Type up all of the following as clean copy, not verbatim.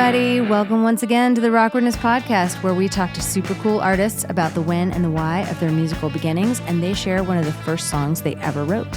everybody. Welcome once again to the Awkwardness Podcast, where we talk to super cool artists about the when and the why of their musical beginnings, and they share one of the first songs they ever wrote.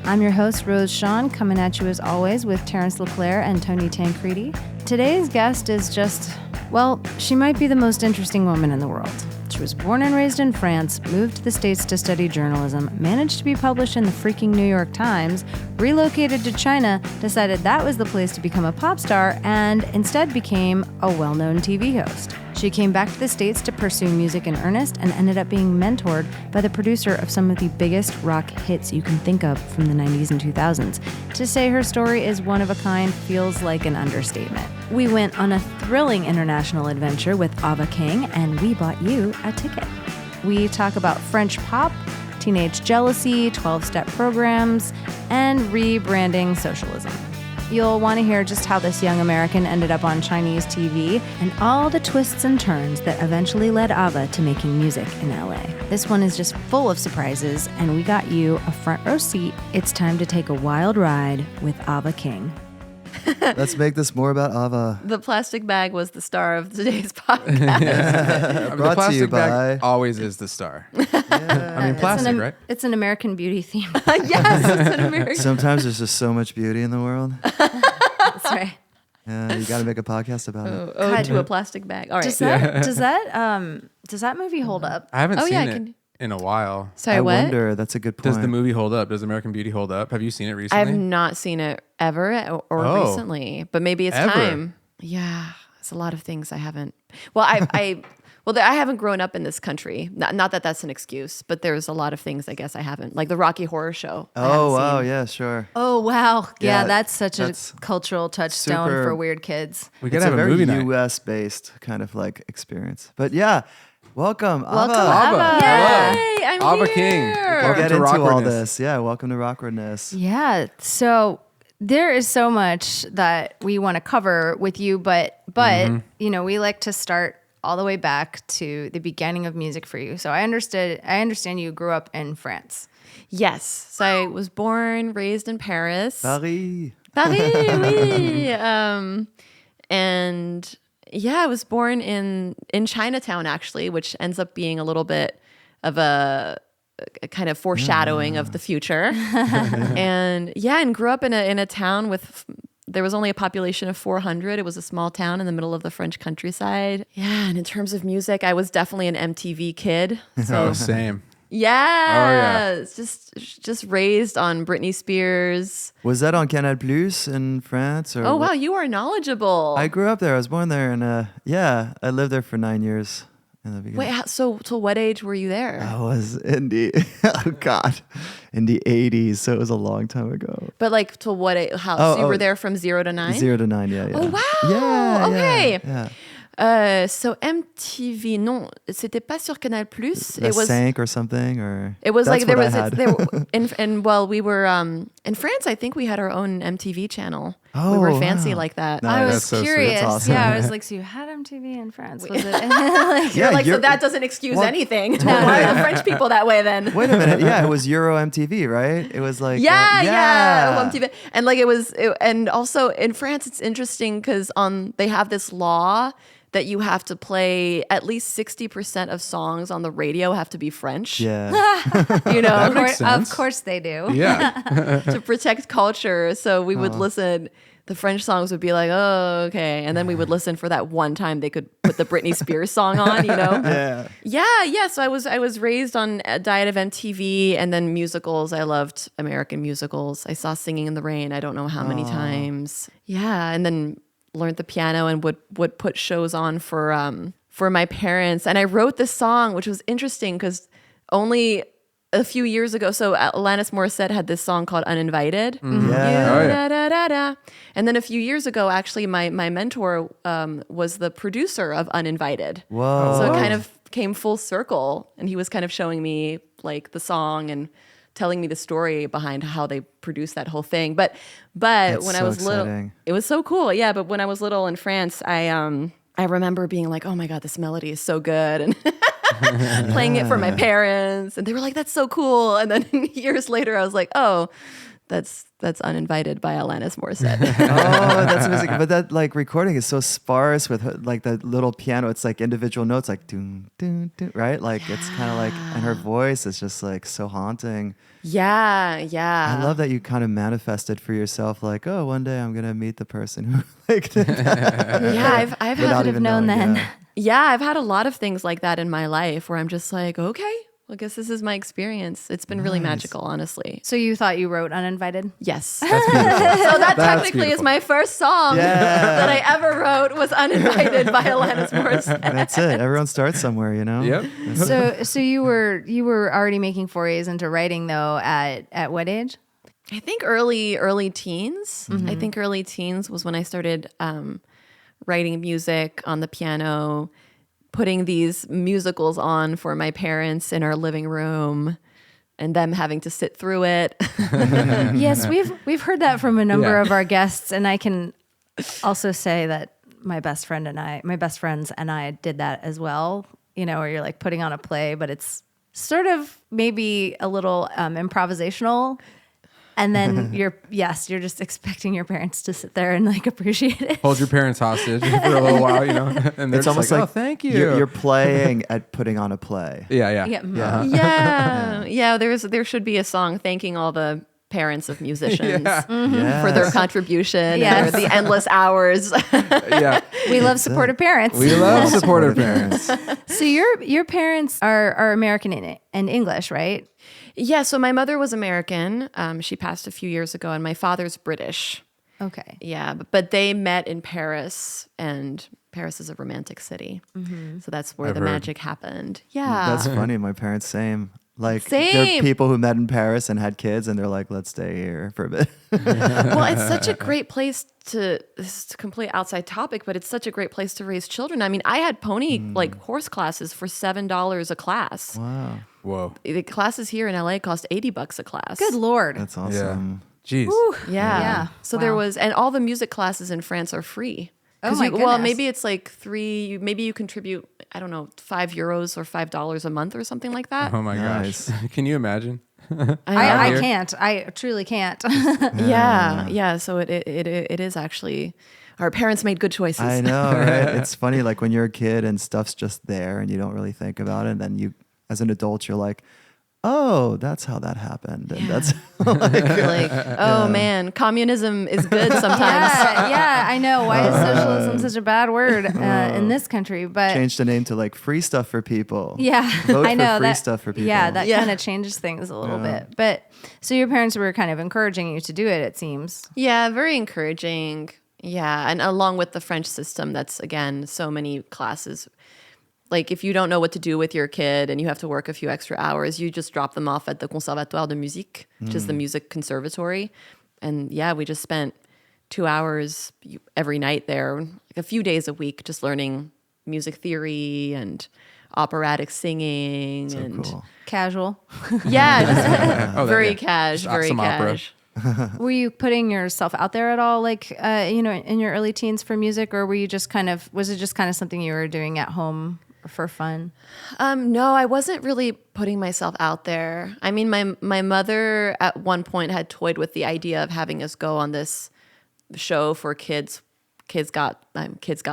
I'm your host, Rose Sean, coming at you as always with Terence LeClaire and Tony Tancredi. Today's guest is just, well, she might be the most interesting woman in the world. She was born and raised in France, moved to the States to study journalism, managed to be published in the freaking New York Times, relocated to China, decided that was the place to become a pop star, and instead became a well-known TV host. She came back to the States to pursue music in earnest and ended up being mentored by the producer of some of the biggest rock hits you can think of from the 90s and 2000s. To say her story is one of a kind feels like an understatement. We went on a thrilling international adventure with Ava King, and we bought you a ticket. We talk about French pop, teenage jealousy, 12-step programs, and rebranding socialism. You'll want to hear just how this young American ended up on Chinese TV and all the twists and turns that eventually led Ava to making music in LA. This one is just full of surprises, and we got you a front row seat. It's time to take a wild ride with Ava King. Let's make this more about Ava. The plastic bag was the star of today's podcast. Brought the plastic to you bag by... always is the star. Yeah. I mean, plastic, right? It's an American beauty theme. Yes, it's an American. Sometimes there's just so much beauty in the world. That's right. Yeah, you got to make a podcast about it. Ode to a plastic bag. All right. Does that movie hold up? I haven't Oh, seen yeah, it in a while. Sorry, I what? wonder. That's a good point. Does the movie hold up? Does American Beauty hold up? Have you seen it recently? I've not seen it ever or recently, but maybe it's Ever? time. Yeah, it's a lot of things I haven't. Well, I haven't grown up in this country. Not that that's an excuse, but there's a lot of things I guess I haven't. Like the Rocky Horror Show. Oh, wow. Yeah, sure. Oh, wow. Yeah, Yeah, that's such a that's cultural touchstone super- for weird kids. We It's gotta have a a very movie night. U.S.-based kind of like experience. But yeah, welcome, Welcome, Ava. Ava. Yay! I'm Ava here. King. We'll Welcome get to into all Awkwardness. this. Yeah, welcome to Awkwardness. Yeah. So there is so much that we want to cover with you, but you know, we like to start all the way back to the beginning of music for you. So I understand you grew up in France. Yes. So I was born, raised in Paris. Paris. Paris, oui. And yeah, I was born in Chinatown actually, which ends up being a little bit of a kind of foreshadowing of the future. and grew up in a town with. There was only a population of 400. It was a small town in the middle of the French countryside. Yeah, and in terms of music, I was definitely an MTV kid. So Oh, same. yeah, it's just raised on Britney Spears. Was that on Canal Plus in France? Or Oh what? wow, you are knowledgeable. I grew up there. I was born there, and I lived there for 9 years in the beginning. Wait, so till what age were you there? I was in the in the 80s, so it was a long time ago. But like till what age? So you oh. were there from 0 to 9? 0 to 9, yeah. Oh wow. Yeah. Okay. Yeah. So MTV, non, c'était pas sur Canal Plus. It was 5 or something, or It was that's like there what was I had. we were in France. I think we had our own MTV channel. Oh, we were fancy wow. like that. Nice. I was That's so sweet. curious. That's awesome. Yeah, I was like, so you had MTV in France? Was it like, You're like, so you're- that doesn't excuse Well, anything. Why are the French people that way then? Wait a minute. Yeah, it was Euro MTV, right? It was like Yeah. MTV. And like and also in France, it's interesting because they have this law that you have to play at least 60% of songs on the radio have to be French. Yeah. You know, That makes sense. of course they do. Yeah. to protect culture. So we would listen. The French songs would be like, oh, okay. And then we would listen for that one time they could put the Britney Spears song on, you know? Yeah. So I was raised on a diet of MTV and then musicals. I loved American musicals. I saw Singing in the Rain. I don't know how many times. Yeah. And then learned the piano and would put shows on for my parents. And I wrote this song, which was interesting because only a few years ago, so Alanis Morissette had this song called Uninvited. Yeah. Oh, yeah. Da, da, da, da. And then a few years ago, actually, my mentor was the producer of Uninvited. Whoa. So it kind of came full circle, and he was kind of showing me like the song and telling me the story behind how they produced that whole thing. But That's when so I was little, exciting. it was so cool. Yeah, but when I was little in France, I remember being like, oh my God, this melody is so good. And playing it for my parents. And they were like, that's so cool. And then years later, I was like, oh, that's uninvited by Alanis Morissette. Oh, that's amazing. But that like recording is so sparse with like the little piano. It's like individual notes, like doom, doom, doom, right? Like it's kind of like, and her voice is just like so haunting. Yeah. I love that you kind of manifested for yourself, like, oh, one day I'm gonna meet the person who like did that. Yeah, I've Without had even known knowing, then. Yeah, I've had a lot of things like that in my life where I'm just like, okay, well, I guess this is my experience. It's been really magical, honestly. So you thought you wrote Uninvited? Yes. That's beautiful. So that That's technically is beautiful. my first song that I ever wrote was Uninvited by Alanis Morissette. That's it. Everyone starts somewhere, you know. Yep. So you were already making forays into writing though at what age? I think early teens. I think early teens was when I started writing music on the piano, putting these musicals on for my parents in our living room, and them having to sit through it. Yes, we've heard that from a number Yeah. of our guests, and I can also say that my best friends and I did that as well. You know, where you're like putting on a play, but it's sort of maybe a little improvisational. And then you're just expecting your parents to sit there and like appreciate it. Hold your parents hostage for a little while, you know? And they're It's just almost like, like oh, thank you. You're playing at putting on a play. Yeah. Yeah. There should be a song thanking all the parents of musicians Yes. for their contribution Yes. and the endless hours. Yeah. We love supportive parents. We love supportive parents. So your parents are American and English, right? Yeah, so my mother was American. She passed a few years ago, and my father's British. Okay. Yeah, but they met in Paris, and Paris is a romantic city. So that's where I've the heard. magic happened. Yeah. That's funny. My parents, same. Like, Same. they're people who met in Paris and had kids, and they're like, let's stay here for a bit. Well, it's such a great place this is a complete outside topic, but it's such a great place to raise children. I mean, I had pony, like horse classes for $7 a class. Wow. Whoa. The classes here in LA cost $80 a class. Good Lord. That's awesome. Jeez. Yeah. So there Wow. was, and all the music classes in France are free. Oh 'Cause my well, goodness. maybe it's like maybe you contribute, I don't know, €5 or $5 a month or something like that. Oh my Nice. gosh. Can you imagine? I here. can't. I truly can't. Yeah. So it is actually, our parents made good choices. I know, right? It's funny, like when you're a kid and stuff's just there and you don't really think about it. And then you, as an adult, you're like, oh, that's how that happened. And that's Like, oh man, communism is good sometimes. yeah, I know. Why is socialism such a bad word in this country? But change the name to like free stuff for people. yeah, Vote I know for free that stuff for people. Yeah, that Yeah. kind of changes things a little bit. But so your parents were kind of encouraging you to do it. It seems. Yeah, very encouraging. Yeah, and along with the French system, that's again so many classes. Like if you don't know what to do with your kid and you have to work a few extra hours, you just drop them off at the Conservatoire de Musique, which is the music conservatory. And yeah, we just spent 2 hours every night there, like a few days a week, just learning music theory and operatic singing and Cool. Casual. yeah, just Oh, very yeah. cash, Just very some opera. cash. Were you putting yourself out there at all, like in your early teens for music, or were you just was it just kind of something you were doing at home for fun? No, I wasn't really putting myself out there. I mean, my mother at one point had toyed with the idea of having us go on this show for kids got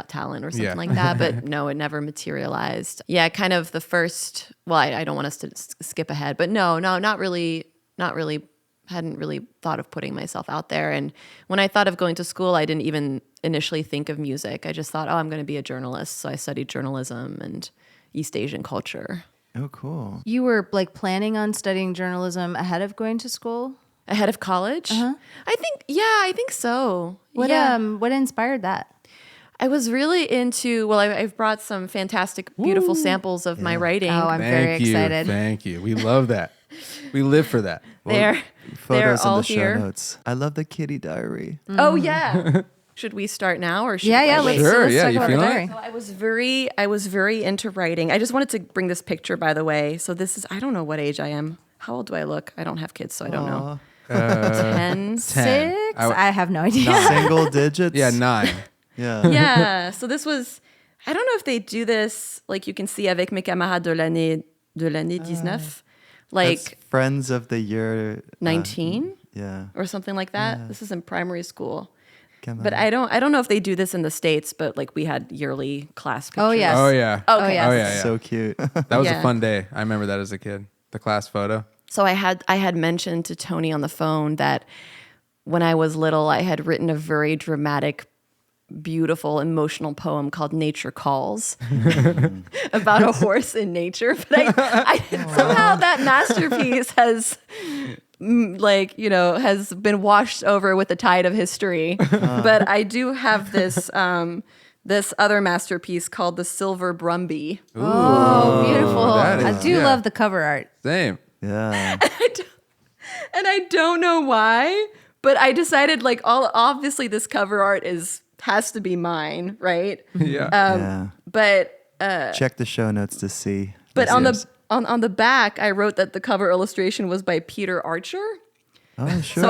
talent or something Yeah. like that, but no, it never materialized. Yeah, kind of the first. Well, I don't want us to skip ahead, but no, not really. Hadn't really thought of putting myself out there. And when I thought of going to school, I didn't even initially think of music. I just thought, oh, I'm going to be a journalist. So I studied journalism and East Asian culture. Oh, cool. You were like planning on studying journalism ahead of going to school? Ahead of college? I think so. What Yeah. what inspired that? I was really into, well, I've brought some fantastic, beautiful samples of my writing. Oh, I'm very excited. Thank you. We love that. We live for that. They're Photos in all the show here. notes. I love the kitty diary. Oh, yeah. Should we start now or should Yeah, I let's, wait? Sure, let's yeah, talk you about the feeling it? diary. So I was very into writing. I just wanted to bring this picture, by the way. So this is, I don't know what age I am. How old do I look? I don't have kids, so I don't know. 10. 10. Six? I have no idea. Single digits. Yeah, 9. Yeah. Yeah. So this was, I don't know if they do this, like you can see avec mes camarades de l'année 19. like That's Friends of the Year 19 yeah. or something like that. Yeah. This is in primary school. Come But on. I don't know if they do this in the States, but like we had yearly class pictures. Oh, yes. Oh yeah. Okay. yes. Oh yeah. So cute. That was Yeah. a fun day. I remember that as a kid. The class photo. So I had mentioned to Tony on the phone that when I was little, I had written a very dramatic, beautiful, emotional poem called "Nature Calls" about a horse in nature. But I somehow that masterpiece has, has been washed over with the tide of history. But I do have this. This other masterpiece called The Silver Brumby. Oh, beautiful. that I is- do yeah. love the cover art. Same. Yeah. And I don't know why, but I decided obviously this cover art has to be mine, right? Yeah. Yeah. But Check the show notes to see. but Yes. on the back I wrote that the cover illustration was by Peter Archer. Oh, sure.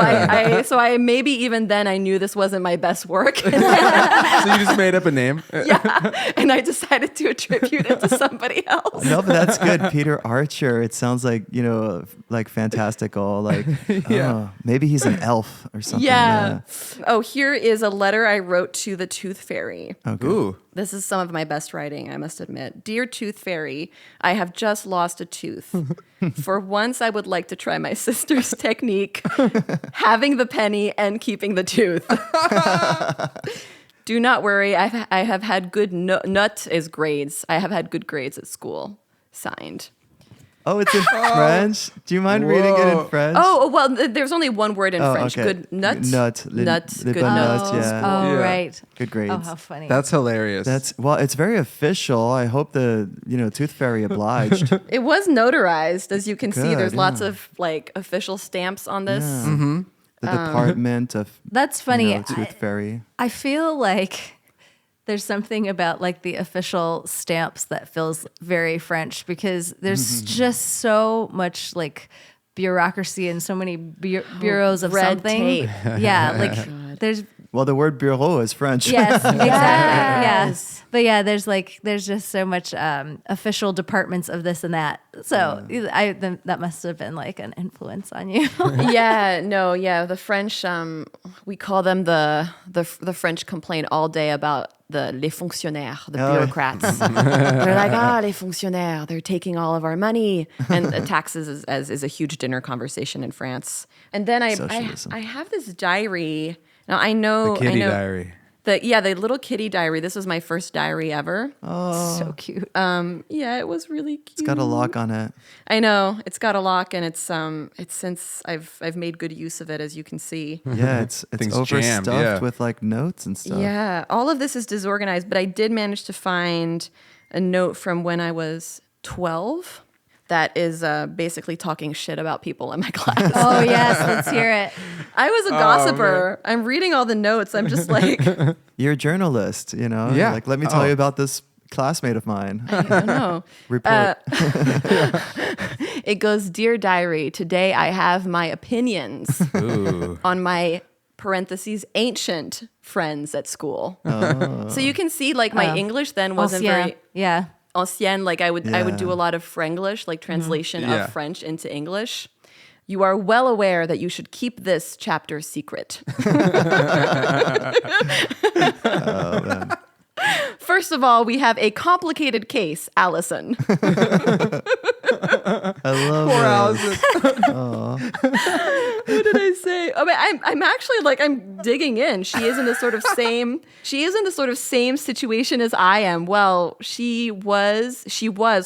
So I maybe even then I knew this wasn't my best work. So you just made up a name. Yeah, and I decided to attribute it to somebody else. No, but that's good. Peter Archer. It sounds like, like fantastical. Like, Yeah. maybe he's an elf or something. Yeah. Oh, here is a letter I wrote to the Tooth Fairy. Okay. Ooh. This is some of my best writing, I must admit. Dear Tooth Fairy, I have just lost a tooth. For once, I would like to try my sister's technique, having the penny and keeping the tooth. Do not worry, I have had good nut as grades. I have had good grades at school. Signed. Oh, it's in French? Do you mind reading it in Whoa. French? Oh, well, there's only one word in Oh, French. okay. Good nut. Nut. Nut. Les Good bonnes nut. notes, yeah. Oh, Yeah. right. Good grades. Oh, how funny. That's hilarious. It's very official. I hope the, Tooth Fairy obliged. It was notarized, as you can see. Good, There's lots yeah. of official stamps on this. Yeah. The Department of That's funny. Tooth Fairy. I feel like there's something about like the official stamps that feels very French because there's just so much like bureaucracy and so many bureaus of Red something. tape. Yeah, like there's Well, the word bureau is French. yes, exactly. Yes. Yeah. But yeah, there's just so much official departments of this and that. So that must have been like an influence on you. The French, we call them the French complain all day about les fonctionnaires, the bureaucrats. They're like, les fonctionnaires, they're taking all of our money. And taxes is a huge dinner conversation in France. And then Socialism. I have this diary. Now I know the kitty I know, diary. The little kitty diary. This was my first diary ever. So cute. Yeah, it was really cute. It's got a lock on it. I know it's got a lock, and it's since I've made good use of it, as you can see. Yeah, it's Things overstuffed jammed, yeah. with like notes and stuff. Yeah, all of this is disorganized, but I did manage to find a note from when I was 12 that is basically talking shit about people in my class. Oh yes, let's hear it. I was a gossiper. I'm reading all the notes. I'm just like, You're a journalist, Yeah. Like, let me tell you about this classmate of mine. I don't know. Report. It goes, Dear Diary, today I have my opinions Ooh. on my parentheses ancient friends at school. So you can see like my English then wasn't very Yeah. ancien. Like I would do Yeah. a lot of Franglish, like translation Yeah. of French into English. You are well aware that you should keep this chapter secret. Oh, man. First of all, we have a complicated case, Allison. I love Poor it. Allison. What did I say? I mean, I'm actually like I'm digging in. She is in the sort of same situation as I am. Well, she was.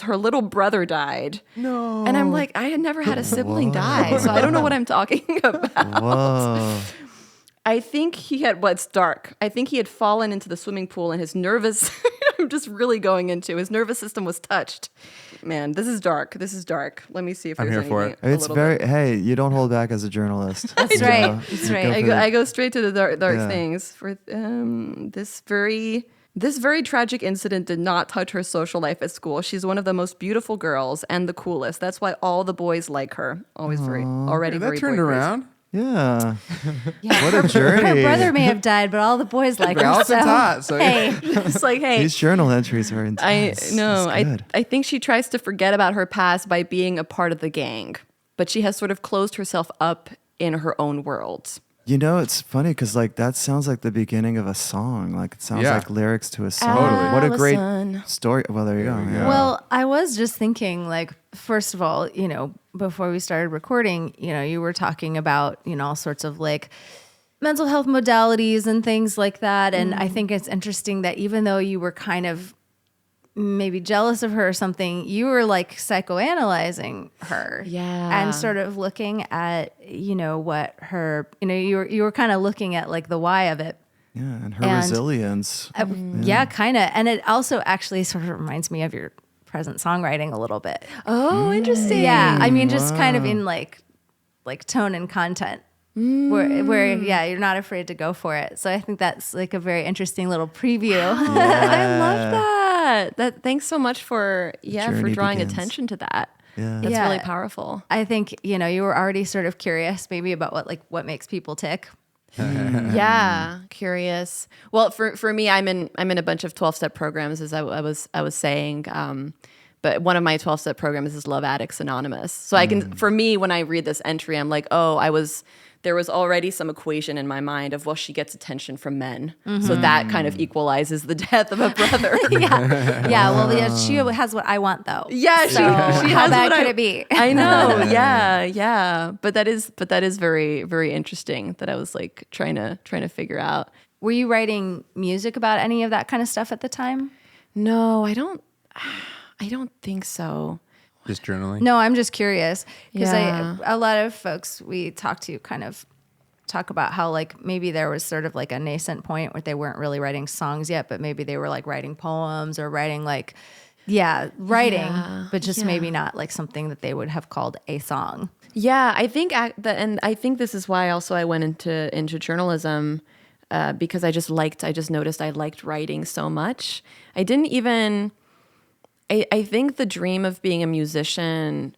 Her little brother died. No. And I'm like, I had never had a sibling die, so I don't know what I'm talking about. Whoa. I think he had what's dark. I think he had fallen into the swimming pool and his nervous I'm just really going into his nervous system was touched. Man, this is dark. Let me see if I'm there's here for anything. it. It's very, hey, you don't hold back as a journalist. That's right. That's You right. go I for go, the- I go straight to the dark Yeah. things. For this very tragic incident did not touch her social life at school. She's one of the most beautiful girls and the coolest. That's why all the boys like her. Already Yeah, very that turned boy crazy. around. Yeah. Yeah, What a journey. her brother may have died, but all the boys like him. Allison So, taught, so Hey, it's like, hey, These journal entries are I intense. know. That's good. I think she tries to forget about her past by being a part of the gang, but she has sort of closed herself up in her own world. You know, it's funny because like that sounds like the beginning of a song. Like it sounds Yeah. like lyrics to a song. Totally. What a great Allison. story. Well, there you go. Yeah. Well, I was just thinking, like, first of all, before we started recording, you were talking about, all sorts of like mental health modalities and things like that. And I think it's interesting that even though you were kind of maybe jealous of her or something, you were like psychoanalyzing her. Yeah. And sort of looking at, what her, you were kind of looking at like the why of it. Yeah, and her And- resilience. Yeah, kind of. And it also actually sort of reminds me of your present songwriting a little bit. Oh, interesting. Yeah, I mean, just kind of in like tone and content, where you're not afraid to go for it. So I think that's like a very interesting little preview. I love that. Thanks so much for Journey drawing begins. attention to that. Yeah. That's Yeah. really powerful. I think you were already sort of curious, maybe about what makes people tick. Yeah, curious. Well, for me, I'm in a bunch of 12-step programs, as I was saying. But one of my 12-step programs is Love Addicts Anonymous. So I can, for me, when I read this entry, I'm like, there was already some equation in my mind of, well, she gets attention from men. So that kind of equalizes the death of a brother. She has what I want though. Yeah, So how has bad what could it be? I know. Yeah. But that is very, very interesting that I was like trying to figure out. Were you writing music about any of that kind of stuff at the time? No, I don't think so. Just journaling. No, I'm just curious because Yeah. a lot of folks we talk to kind of talk about how like maybe there was sort of like a nascent point where they weren't really writing songs yet, but maybe they were like writing poems or writing like, but just maybe not like something that they would have called a song. Yeah, I think and I think this is why also I went into journalism because I just noticed I liked writing so much. I think the dream of being a musician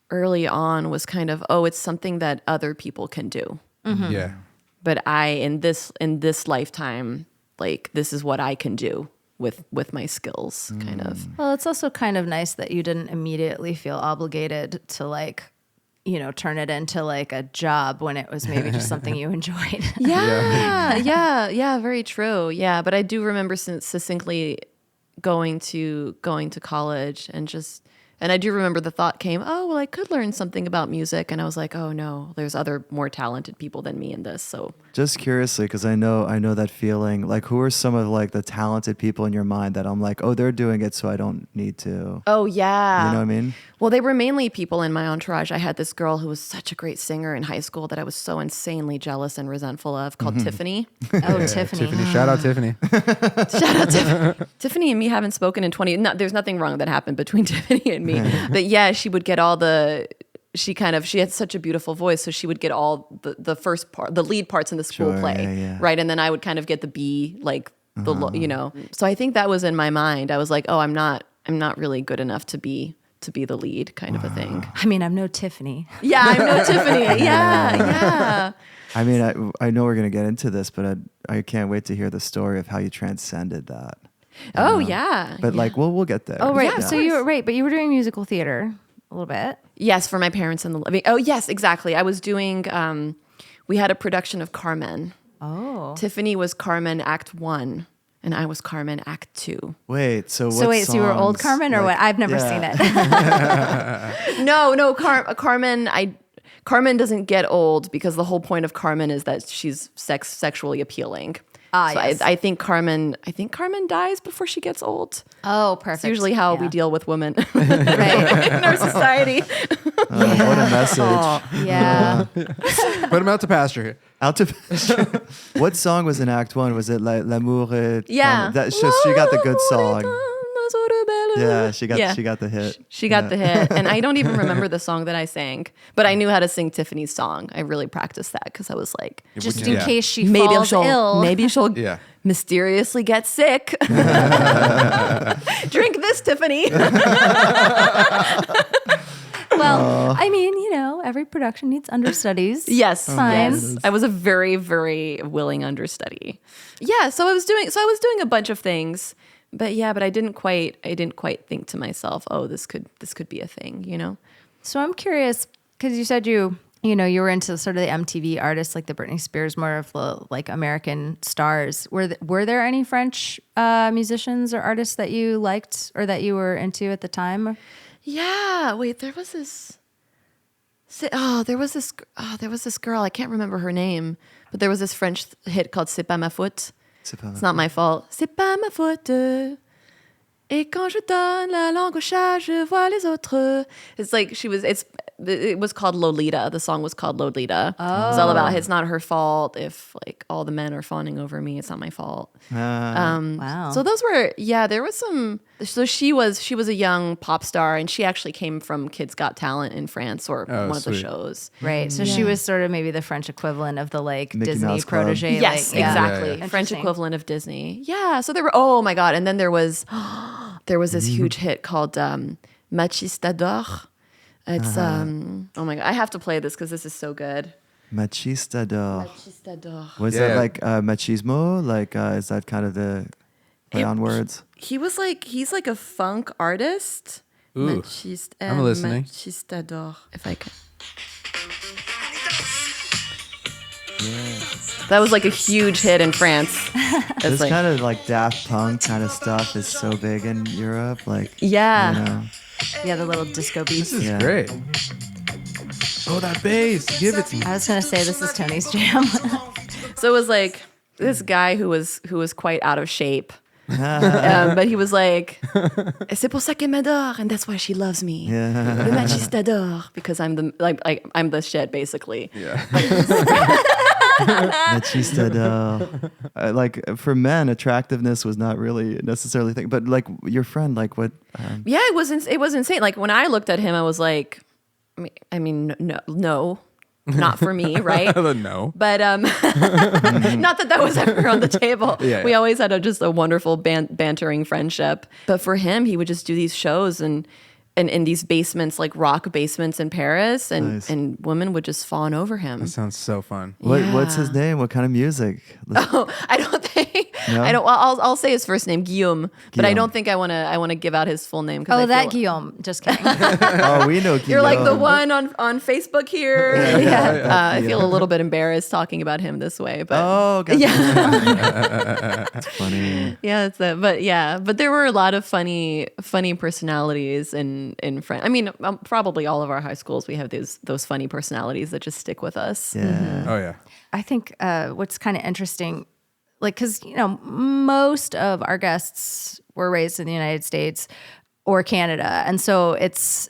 early on was kind of, it's something that other people can do. Yeah. But in this lifetime, like this is what I can do with my skills, kind of. Well, it's also kind of nice that you didn't immediately feel obligated to like, turn it into like a job when it was maybe just something you enjoyed. Yeah, very true. Yeah, but I do remember succinctly going to college and I do remember the thought came, I could learn something about music. And I was like, oh no, there's other more talented people than me in this. So Just curiously, because I know that feeling. Like, who are some of like the talented people in your mind that I'm like, they're doing it, so I don't need to. Oh yeah. You know what I mean? Well, they were mainly people in my entourage. I had this girl who was such a great singer in high school that I was so insanely jealous and resentful of, called Tiffany. Oh, Tiffany. Shout out Tiffany. Shout out Tiffany. Tiffany and me haven't spoken in 20. No, there's nothing wrong that happened between Tiffany and me. But yeah, she would get all she had such a beautiful voice, so she would get all the first part, the lead parts in the school Sure, play, yeah. right? And then I would kind of get the B, like So I think that was in my mind. I was like, I'm not really good enough to be the lead, kind of a thing. I mean, I'm no Tiffany. Yeah, I'm no Tiffany. Yeah. I mean, I know we're gonna get into this, but I can't wait to hear the story of how you transcended that. Oh yeah. But like, we'll get there. Oh, right. Yeah, So you were right, but you were doing musical theater a little bit. Yes, for my parents in the living. Oh yes, exactly. I was doing. We had a production of Carmen. Oh. Tiffany was Carmen Act 1, and I was Carmen Act 2. Wait, so you were old songs, Carmen or like- what? I've never seen it. No, Carmen. Carmen doesn't get old because the whole point of Carmen is that she's sexually appeling. Ah, So yes. I think Carmen dies before she gets old. Oh, perfect. It's usually how we deal with women Right. in our society. What a message. Yeah. Put him out to pasture here. Out to what song was in Act 1? Was it like L'amour est Yeah. She got the good song. Yeah, she got the hit. She got the hit. And I don't even remember the song that I sang, but I knew how to sing Tiffany's song. I really practiced that because I was like, Just in Yeah. case she maybe falls ill. maybe she'll Yeah. mysteriously get sick. Drink this, Tiffany. Well, I mean, every production needs understudies. Yes, Fine. yes. I was a very, very willing understudy. Yeah, so I was doing a bunch of things, but I didn't quite think to myself, oh, this could be a thing, you know. So I'm curious because you said you were into sort of the MTV artists like the Britney Spears, more of the like American stars. Were there any French musicians or artists that you liked or that you were into at the time? Yeah, wait, there was this girl, I can't remember her name, but there was this French hit called C'est pas ma faute. It's not my fault. C'est pas ma faute. Et quand je donne la langue au chat, je vois les autres. It's like it was called Lolita. The song was called Lolita. Oh. It's all about it's not her fault if like all the men are fawning over me. It's not my fault. Wow. So those were there was some. So she was a young pop star, and she actually came from Kids Got Talent in France or one of the shows. Right. So she was sort of maybe the French equivalent of the like Mickey Disney Mouse Club. protege. Yes, like, exactly. Yeah. French equivalent of Disney. Yeah. So there were. Oh my god! And then there was this huge hit called Machistador. It's oh my god! I have to play this because this is so good. Machistador. Machistador. Was that like machismo? Like is that kind of the play on words? He's like a funk artist. Ooh, I'm listening. Machistador. If I can. That was like a huge hit in France. This like, kind of like Daft Punk kind of stuff is so big in Europe. Like yeah. You know. Yeah, the little disco beats. This is great. Oh, that bass. Give it to me. I was going to say this is Tony's jam. So it was like this guy who was quite out of shape. But he was like, c'est pour ça qu'elle m'adore, and that's why she loves me. Yeah. Le machistador, because I'm the shit basically. Yeah. Machistador. Like for men, attractiveness was not really necessarily a thing. But like your friend, like what? Yeah, it was insane. Like when I looked at him, I was like, I mean, no. Not for me, right? No. But not that was ever on the table. Yeah. We always had just a wonderful bantering friendship. But for him, he would just do these shows and in these basements, like rock basements in Paris, and women would just fawn over him. That sounds so fun. What's his name? What kind of music? Oh, I don't think. No? I don't. Well, I'll say his first name, Guillaume, but I don't think I want to give out his full name. Oh, that Guillaume. Just kidding. Oh, we know Guillaume. You're like the one on Facebook here. I feel a little bit embarrassed talking about him this way, but gotcha. Yeah, that's funny. Yeah, but there were a lot of funny personalities in France. I mean, probably all of our high schools we have those funny personalities that just stick with us. Yeah. Mm-hmm. Oh yeah. I think what's kind of interesting, like, because most of our guests were raised in the United States or Canada, and so it's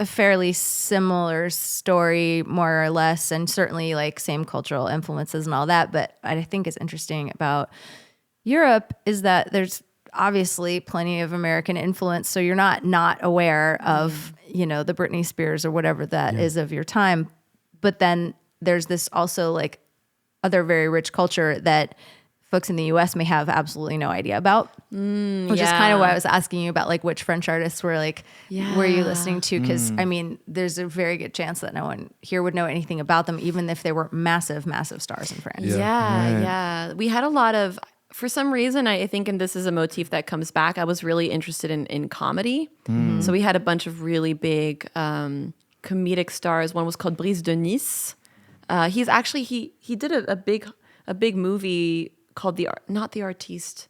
a fairly similar story, more or less, and certainly like same cultural influences and all that. But I think is interesting about Europe is that there's obviously plenty of American influence, so you're not aware of the Britney Spears or whatever that is of your time, but then there's this also like other very rich culture that folks in the US may have absolutely no idea about, which is kind of why I was asking you about like which French artists were like were you listening to, because I mean there's a very good chance that no one here would know anything about them, even if they were massive stars in France. Yeah. We had a lot of, for some reason, I think, and this is a motif that comes back, I was really interested in comedy. So we had a bunch of really big comedic stars. One was called Brise de Nice. He's actually, he did a big movie called Not the Artiste.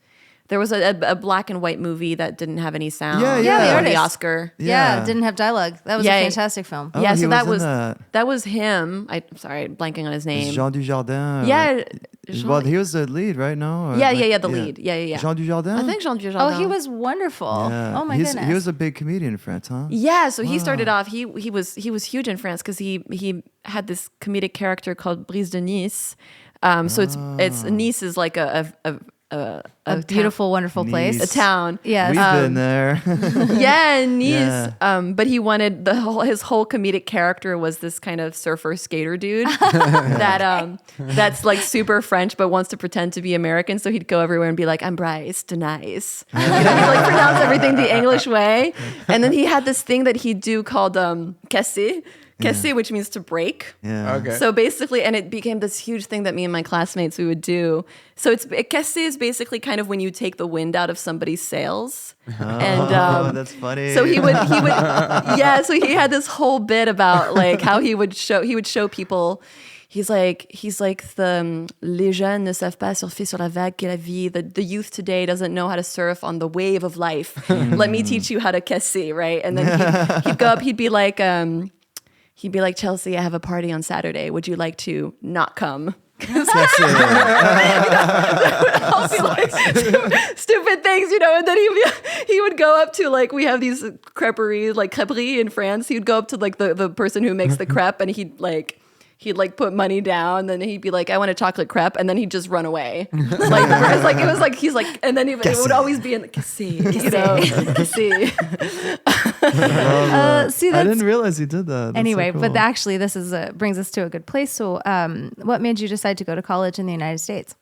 There was a black and white movie that didn't have any sound. Yeah, the Oscar. Yeah, didn't have dialogue. That was a fantastic film. Oh, so that was him. I'm sorry, blanking on his name. Jean Dujardin. Yeah. Well, he was the lead, right? No. The lead. Yeah. Jean Dujardin. I think Jean Dujardin. Oh, he was wonderful. Yeah. Oh my goodness. He was a big comedian in France, huh? Yeah. So he started off. He was huge in France because he had this comedic character called Brise de Nice. So it's Nice is like a beautiful, wonderful place. Nice. A town. Yes. We've been there. Yeah, Nice. Yeah. But he wanted his whole comedic character was this kind of surfer skater dude that's like super French but wants to pretend to be American. So he'd go everywhere and be like, "I'm Bryce de Nice." He'd like pronounce everything the English way. And then he had this thing that he'd do called cassé. Casser, which means to break. Yeah. Okay. So basically, and it became this huge thing that me and my classmates we would do. So casser is basically kind of when you take the wind out of somebody's sails. And that's funny. so he would yeah. So he had this whole bit about like how he would show people. He's like the les jeunes ne savent pas surfer sur la vague qu'est la vie. The youth today doesn't know how to surf on the wave of life. Let me teach you how to casser, right? And then he'd go up. He'd be like, Chelsea, I have a party on Saturday. Would you like to not come? That's it. I'll be like stupid things, and then he would go up to like we have these creperies like crêperie in France. He would go up to like the person who makes the crepe and he'd put money down, then he'd be like, I want a chocolate crepe, and then he'd just run away. He's like, and then it would always be in the casser. See, I didn't realize he did that. That's anyway, so cool. but actually, this brings us to a good place. So, what made you decide to go to college in the United States?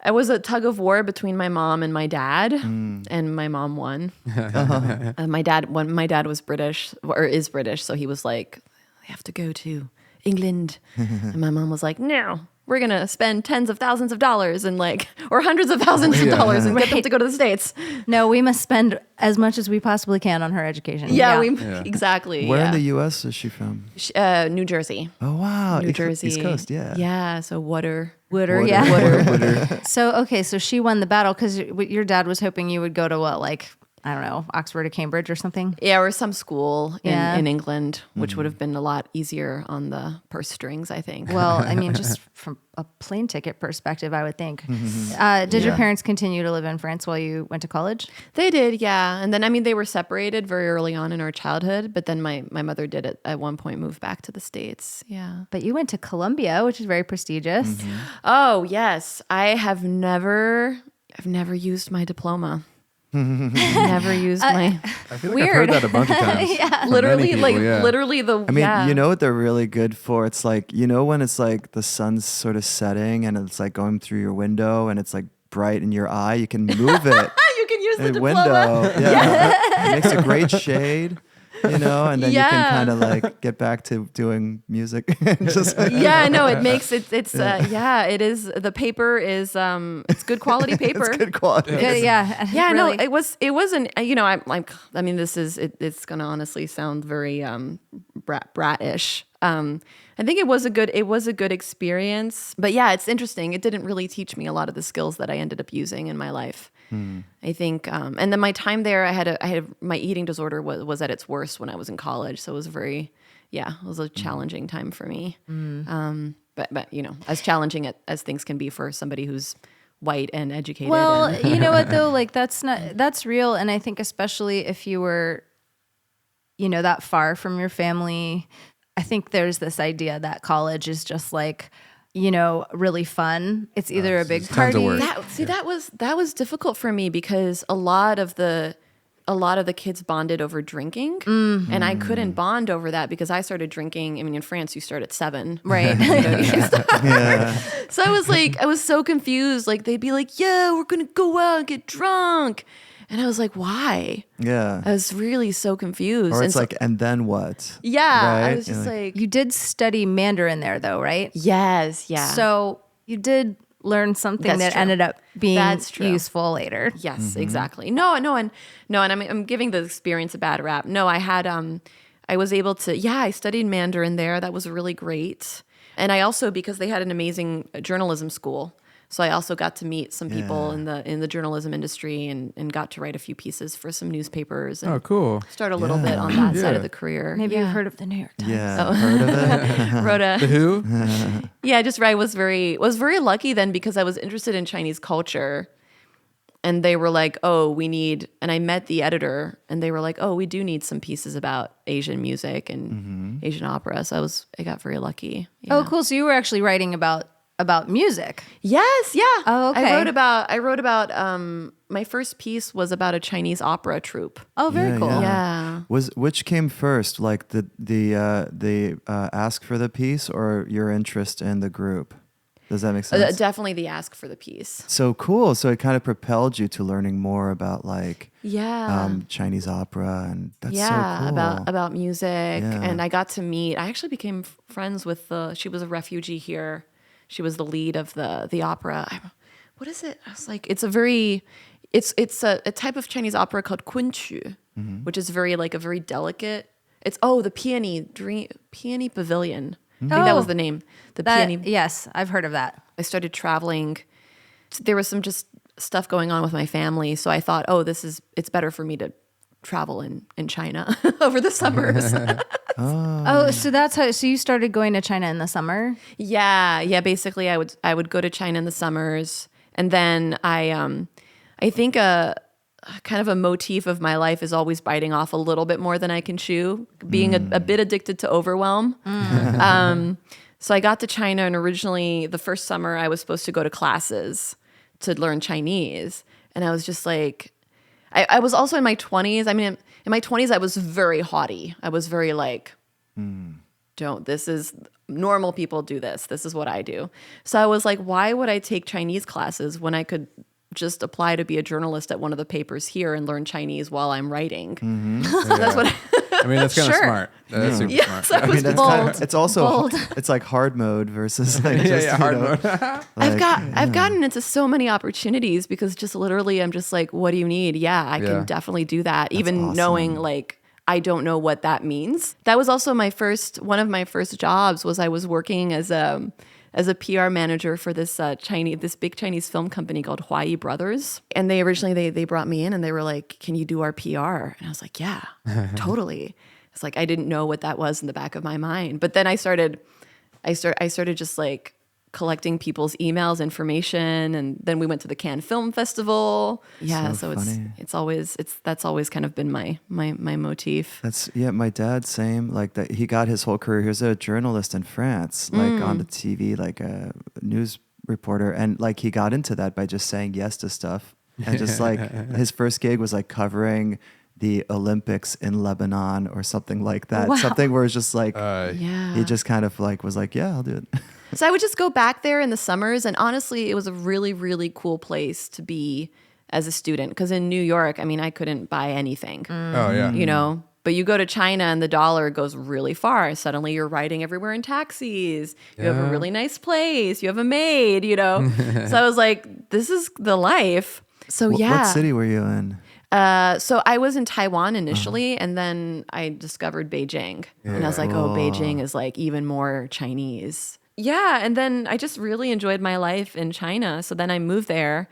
It was a tug of war between my mom and my dad, and my mom won. My dad was British or is British, so he was like, I have to go to England. And my mom was like, no, we're going to spend tens of thousands of dollars and or hundreds of thousands of dollars and get them to go to the States. No, we must spend as much as we possibly can on her education. Exactly. Where in the U.S. is she from? New Jersey. Oh, wow. New Jersey. East Coast, yeah. Yeah, so Water. Yeah. So she won the battle because your dad was hoping you would go to I don't know, Oxford or Cambridge or something? Yeah, or some school in England, which would have been a lot easier on the purse strings, I think. Well, I mean, just from a plane ticket perspective, I would think. Did your parents continue to live in France while you went to college? They did, yeah. And then, they were separated very early on in our childhood, but then my mother did at one point move back to the States, yeah. But you went to Columbia, which is very prestigious. Oh, yes. I've never used my diploma. Never used my. I feel like I've heard that a bunch of times. Literally the. I mean, you know what they're really good for? It's like, when it's like the sun's sort of setting and it's like going through your window and it's like bright in your eye, you can move it. You can use the diploma. Window. Yeah. It makes a great shade. And then you can kind of like get back to doing music. Just it makes it. It is. The paper is. It's good quality paper. It's good quality. Yeah. Really. No, it wasn't. I mean, this is. It's gonna honestly sound very bratish. I think it was a good experience. But yeah, it's interesting. It didn't really teach me a lot of the skills that I ended up using in my life. I think, and then my time there, I had my eating disorder was at its worst when I was in college. So it was it was a challenging time for me. But as challenging as things can be for somebody who's white and educated. Well, you know what though, that's real. And I think especially if you were, that far from your family, I think there's this idea that college is just really fun. It's either a big party. That was difficult for me because a lot of the kids bonded over drinking, and I couldn't bond over that because I started drinking. I mean, in France, you start at 7, right? So I was so confused. Like they'd be like, "Yeah, we're gonna go out and get drunk," and I was like, "Why?" Yeah, I was really so confused. Or it's and then what? Yeah, right? I was just like, you did study Mandarin there, though, right? Yes, yeah. So you did learn something that ended up being useful later. Yes, exactly. No, and I'm giving the experience a bad rap. No, I was able to. Yeah, I studied Mandarin there. That was really great. And I also, because they had an amazing journalism school. So I also got to meet some people in the journalism industry and got to write a few pieces for some newspapers. And oh, cool! Start a little bit on that side of the career. Maybe you've heard of the New York Times. Yeah, heard of it. Wrote a The Who? Yeah, I was very lucky then because I was interested in Chinese culture, and they were like, "Oh, we need." And I met the editor, and they were like, "Oh, we do need some pieces about Asian music and Asian opera." So I got very lucky. Yeah. Oh, cool! So you were actually writing about music. Yes, yeah. Oh, okay. I wrote about my first piece was about a Chinese opera troupe. Oh, very cool. Yeah. Which came first, like the ask for the piece or your interest in the group? Does that make sense? Definitely the ask for the piece. So cool. So it kind of propelled you to learning more about like Yeah. Chinese opera, and that's so cool. about music. Yeah. And I got to meet. I actually became friends with she was a refugee here. She was the lead of the opera. What is it? I was like, it's a type of Chinese opera called kunqu, which is very like a very delicate. It's the Peony Pavilion. I think that was the name. Peony. Yes, I've heard of that. I started traveling. There was some just stuff going on with my family, so I thought, it's better for me to travel in China over the summers. So that's how. So you started going to China in the summer? Yeah. Basically, I would go to China in the summers, and then I think kind of a motif of my life is always biting off a little bit more than I can chew, being a bit addicted to overwhelm. So I got to China, and originally the first summer I was supposed to go to classes to learn Chinese. And I was just like, I was also in my 20s. I mean, in my 20s, I was very haughty. I was very like, this is normal people do this. This is what I do. So I was like, why would I take Chinese classes when I could just apply to be a journalist at one of the papers here and learn Chinese while I'm writing? So that's what I mean, that's kind of smart. That's super smart. So I was bold. It's also it's like hard mode versus like hard mode. I've gotten into so many opportunities because just literally I'm just like, what do you need? Yeah, I can definitely do that. Even awesome. knowing like I don't know what that means. That was also one of my first jobs was I was working as a PR manager for this big Chinese film company called Huayi Brothers. And they originally they brought me in and they were like, "Can you do our PR?" And I was like, "Yeah, totally." It's like I didn't know what that was in the back of my mind. But then I started just like collecting people's emails, information, and then we went to the Cannes Film Festival. Yeah, so that's always kind of been my motif. My dad, same, like that. He got his whole career. He was a journalist in France, like on the TV, like a news reporter, and like he got into that by just saying yes to stuff, and just like his first gig was like covering the Olympics in Lebanon or something like that. Wow. Something where it's just like he just kind of like was like, yeah, I'll do it. So I would just go back there in the summers, and honestly, it was a really, really cool place to be as a student. Because in New York, I mean, I couldn't buy anything. Oh yeah. You know, but you go to China and the dollar goes really far. Suddenly, you're riding everywhere in taxis. You have a really nice place. You have a maid. You know, so I was like, this is the life. So What city were you in? So I was in Taiwan initially, and then I discovered Beijing, and I was like, Beijing is like even more Chinese. Yeah, and then I just really enjoyed my life in China. So then I moved there,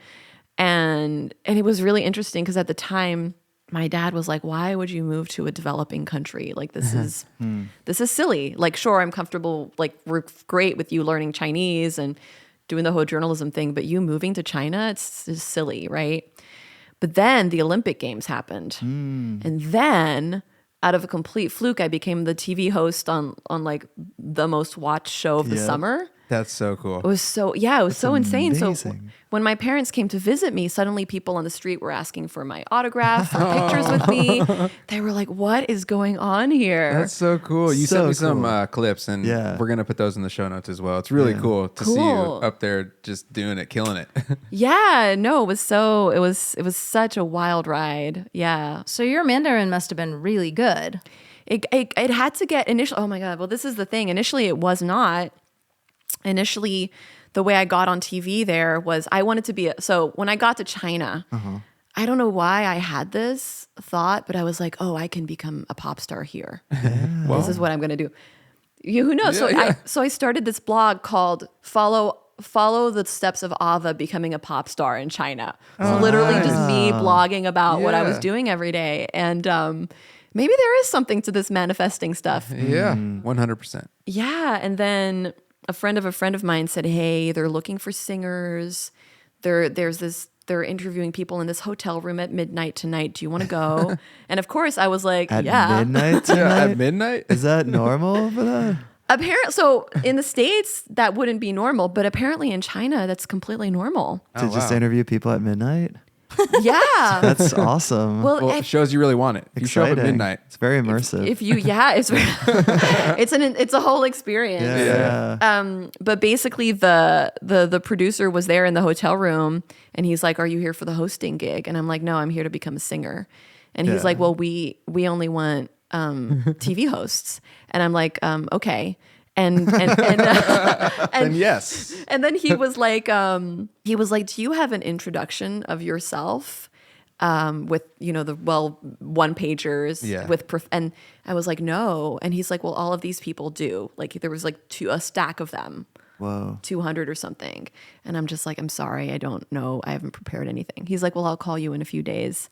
and it was really interesting because at the time my dad was like, "Why would you move to a developing country? Like this is silly. Like sure, I'm comfortable. Like we're great with you learning Chinese and doing the whole journalism thing, but you moving to China, it's just silly, right?" But then the Olympic Games happened, and then out of a complete fluke, I became the TV host on like the most watched show of the summer. That's so cool. It was so insane. So when my parents came to visit me, suddenly people on the street were asking for my autograph, for pictures with me. They were like, "What is going on here?" That's so cool. You sent me some clips, and we're gonna put those in the show notes as well. It's really cool to see you up there just doing it, killing it. Yeah, no, it was such a wild ride. Yeah. So your Mandarin must have been really good. It had to get initially. Oh my God. Well, this is the thing. Initially, it was not. Initially, the way I got on TV there was I wanted to be so when I got to China, I don't know why I had this thought, but I was like, I can become a pop star here. Yeah. This is what I'm going to do. Who knows? So I started this blog called Follow the Steps of Ava Becoming a Pop Star in China. So literally just me blogging about what I was doing every day. And maybe there is something to this manifesting stuff. Yeah, 100%. Yeah. And then a friend of mine said, "Hey, they're looking for singers. They're interviewing people in this hotel room at midnight tonight. Do you want to go?" And of course, I was like, At "Yeah." midnight tonight? At midnight? Is that normal for that? Apparently, so in the States that wouldn't be normal, but apparently in China that's completely normal. To just interview people at midnight? Yeah. That's awesome. Well, it shows you really want it. If you show up at midnight. It's very immersive. It's a whole experience. Yeah. But basically the producer was there in the hotel room and he's like, "Are you here for the hosting gig?" And I'm like, "No, I'm here to become a singer." And he's like, "Well, we only want TV hosts." And I'm like, "Okay." And yes. And then he was like, "Do you have an introduction of yourself?" With the one pagers and I was like, "No." And he's like, "Well, all of these people do." Like there was like a stack of them. Whoa. 200 or something. And I'm just like, "I'm sorry, I don't know. I haven't prepared anything." He's like, "Well, I'll call you in a few days."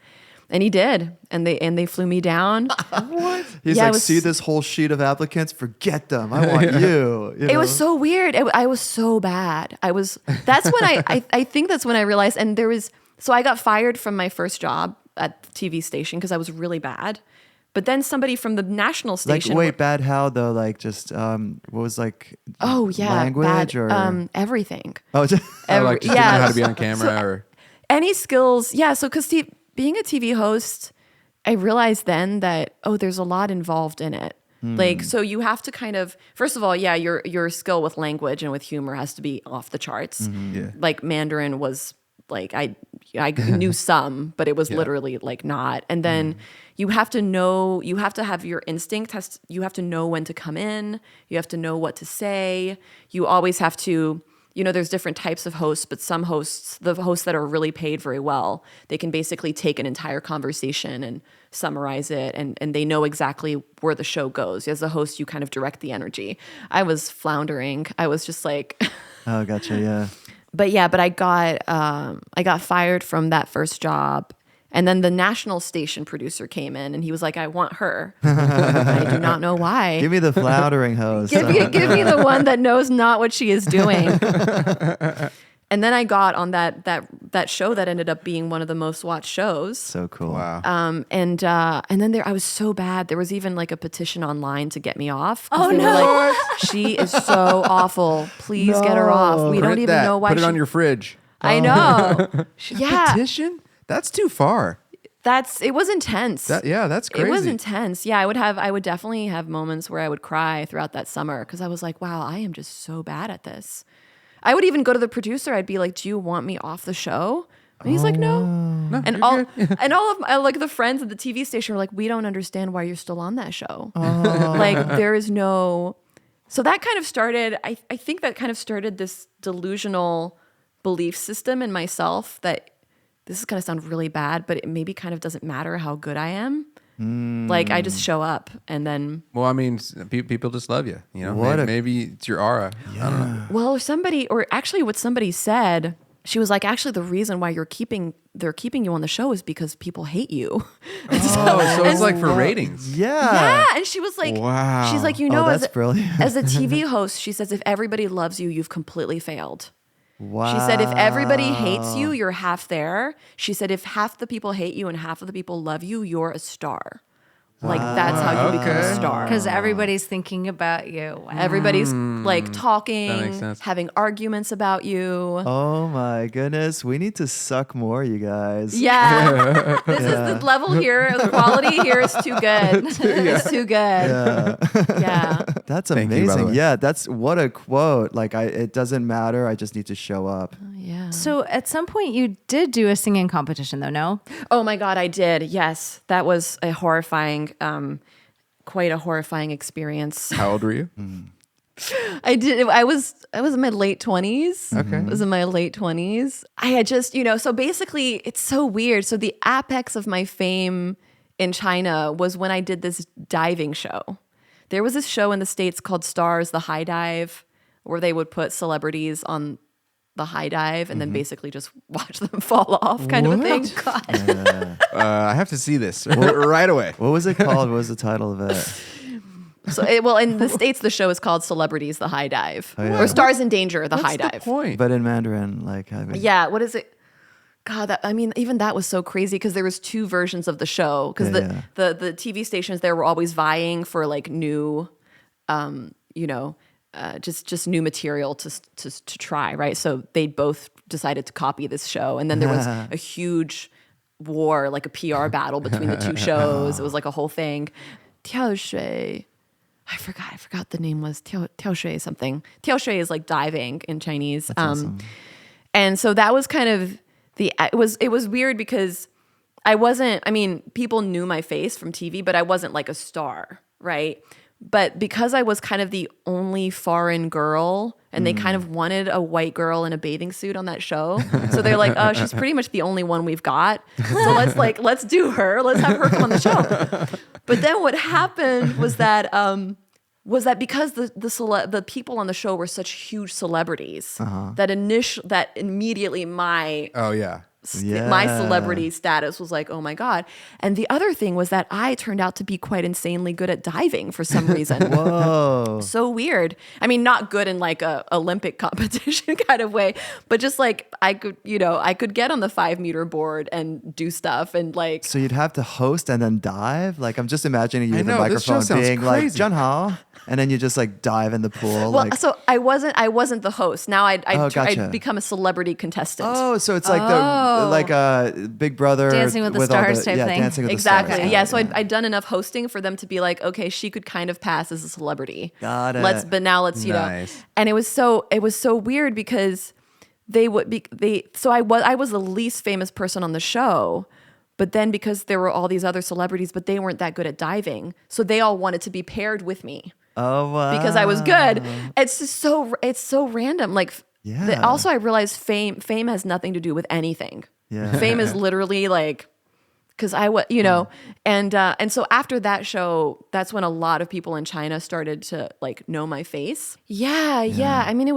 And he did. And they flew me down. What? He's like, "See this whole sheet of applicants? Forget them. I want you." It was so weird. I was so bad. That's when I think that's when I realized, and so I got fired from my first job at the TV station because I was really bad. But then somebody from the national station. Like, wait, bad how though? Like just what was like? bad, Language or everything. Oh, like just didn't know how to be on camera or any skills. Yeah. So because being a TV host, I realized then that there's a lot involved in it. Like, so you have to kind of, first of all, your skill with language and with humor has to be off the charts. Like Mandarin was like I knew some, but it was literally like not. And then you have to have your instinct. You have to know when to come in. You have to know what to say. You always have to. There's different types of hosts, but some hosts, the hosts that are really paid very well, they can basically take an entire conversation and summarize it, and they know exactly where the show goes. As a host, you kind of direct the energy. I was floundering. I was just like... Oh, gotcha, yeah. But I got fired from that first job. And then the national station producer came in and he was like, "I want her." I do not know why. Give me the floundering host. Give me the one that knows not what she is doing. And then I got on that show that ended up being one of the most watched shows. So cool. Wow. And then I was so bad. There was even like a petition online to get me off. Oh, they no. were like, "She is so awful. Please get her off. We don't even know why." Put it on your fridge. I know. Yeah. Petition? That's too far. It was intense. That's crazy. It was intense. Yeah, I would definitely have moments where I would cry throughout that summer because I was like, "Wow, I am just so bad at this." I would even go to the producer. I'd be like, "Do you want me off the show?" And he's like, "No." And all of my, like the friends at the TV station were like, "We don't understand why you're still on that show." Like there is no. So that kind of started. I think that kind of started this delusional belief system in myself that. This is going to sound really bad, but it maybe kind of doesn't matter how good I am. Like I just show up and then. Well, I mean, people just love you. Maybe it's your aura. Yeah. I don't know. Well, what somebody said, she was like, "Actually, the reason why they're keeping you on the show is because people hate you." So it's like for ratings. Yeah. And she was like, "Wow." She's like, that's brilliant. As a TV host, she says, if everybody loves you, you've completely failed. Wow. She said, if everybody hates you, you're half there. She said, if half the people hate you and half of the people love you, you're a star. Like that's how you become a star. Because everybody's thinking about you. Wow. Everybody's like talking, having arguments about you. Oh my goodness. We need to suck more, you guys. Yeah. This is the level here. The quality here is too good. It's too good. Yeah. That's amazing. Yeah. That's what a quote. Like it doesn't matter. I just need to show up. Yeah. So at some point you did do a singing competition though, no? Oh my God, I did. Yes. That was a quite a horrifying experience. How old were you? I did. I was in my late 20s. Okay. I was in my late 20s. I had just, so basically it's so weird. So the apex of my fame in China was when I did this diving show. There was this show in the States called Stars, the High Dive, where they would put celebrities on the high dive and then basically just watch them fall off kind of a thing. Oh, God. I have to see this right away. What was it called? What was the title of it? So, in the States, the show is called Celebrities, the High Dive. Oh, yeah. Or Stars in Danger, the High What's Dive. the point? But in Mandarin, like Yeah, what is it? God, even that was so crazy because there was two versions of the show because the TV stations there were always vying for like new, just new material to try, right? So they both decided to copy this show, and then there was a huge war, like a PR battle between the two shows. It was like a whole thing. 跳水, I forgot what the name was. 跳水 something. 跳水 is like diving in Chinese. That's awesome. And so that was kind of it was weird because people knew my face from TV, but I wasn't like a star, right? But because I was kind of the only foreign girl, and they kind of wanted a white girl in a bathing suit on that show, so they're like, "Oh, she's pretty much the only one we've got. So let's do her. Let's have her come on the show." But then what happened was that because the people on the show were such huge celebrities that immediately my my celebrity status was like, oh my God. And the other thing was that I turned out to be quite insanely good at diving for some reason. Whoa. So weird. I mean, not good in like a Olympic competition kind of way, but just like I could get on the 5-meter board and do stuff and like. So you'd have to host and then dive? Like I'm just imagining you with a this show microphone sounds being crazy. like, Jun Hao. And then you just like dive in the pool. Well, so I wasn't the host. Now I'd gotcha. become a celebrity contestant. Oh, so it's like Big Brother, Dancing with the Stars type thing. Dancing with Exactly. the Stars. Yeah. So I'd done enough hosting for them to be like, okay, she could kind of pass as a celebrity. Got it. Let's Nice. And it was so weird because I was the least famous person on the show. But then because there were all these other celebrities, but they weren't that good at diving, so they all wanted to be paired with me. Oh wow. Because I was good. It's just so random. Like also I realized fame has nothing to do with anything. Yeah. Fame is literally like, because and so after that show, that's when a lot of people in China started to like know my face. Yeah. I mean,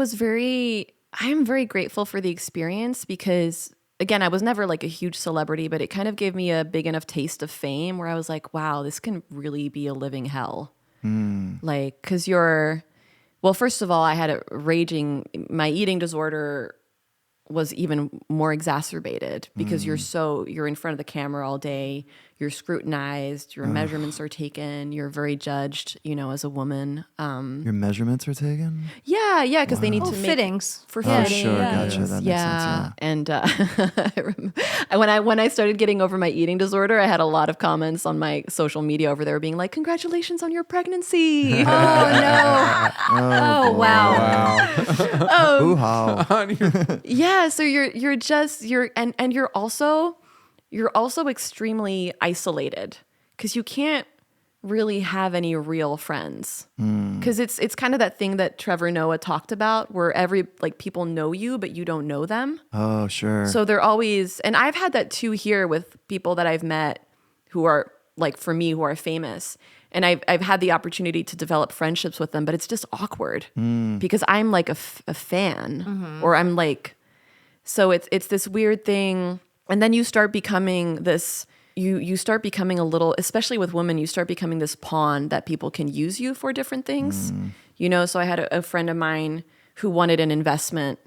I'm very grateful for the experience because again, I was never like a huge celebrity, but it kind of gave me a big enough taste of fame where I was like, wow, this can really be a living hell. Like, because first of all, I had my eating disorder was even more exacerbated because you're in front of the camera all day, you're scrutinized, your measurements are taken, you're very judged, as a woman. Your measurements are taken? Yeah, because they need to make fittings for Oh, fittings. sure, gotcha. That makes sense. And when I started getting over my eating disorder, I had a lot of comments on my social media over there being like, "Congratulations on your pregnancy." Oh no! Oh wow! Hoo-ha. Yeah, so you're also extremely isolated because you can't really have any real friends because it's kind of that thing that Trevor Noah talked about where people know you but you don't know them. Oh, sure. So they're always, and I've had that too here with people that I've met who are like, for me, who are famous. And I've had the opportunity to develop friendships with them, but it's just awkward because I'm like a fan or I'm like, so it's this weird thing. And then you start becoming this, you start becoming a little, especially with women, you start becoming this pawn that people can use you for different things. So I had a friend of mine who wanted an investment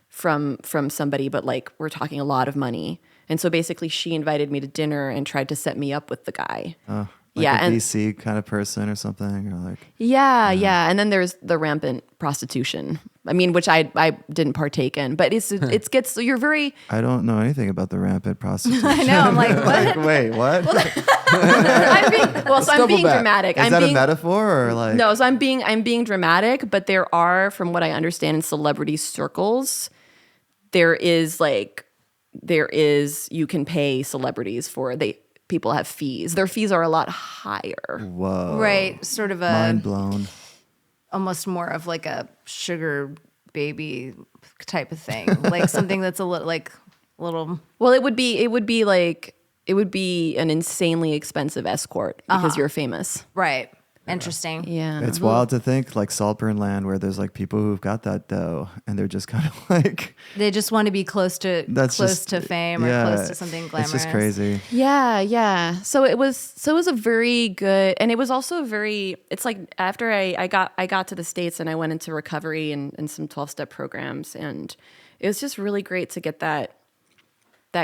from somebody, but like we're talking a lot of money. And so basically she invited me to dinner and tried to set me up with the guy. Like a VC kind of person or something, or like and then there's the rampant prostitution. I mean, which I didn't partake in, but you're very. I don't know anything about the rampant prostitution. I know. I'm like, what? Wait, what? I'm being dramatic. Is that a metaphor or like? No, so I'm being dramatic, but there are, from what I understand in celebrity circles, you can pay celebrities people have fees. Their fees are a lot higher. Whoa. Right. Sort of Mind blown. Almost more of like a sugar baby type of thing. Like something that's a little. Well, it would be an insanely expensive escort because you're famous. Right. Interesting. Yeah. It's wild to think like Saltburn Land where there's like people who've got that dough and they're just kind of like they just want to be close to fame or close to something glamorous. It's just crazy. Yeah. So it was a very good, and it was also it's like after I got to the States and I went into recovery and some 12-step programs, and it was just really great to get that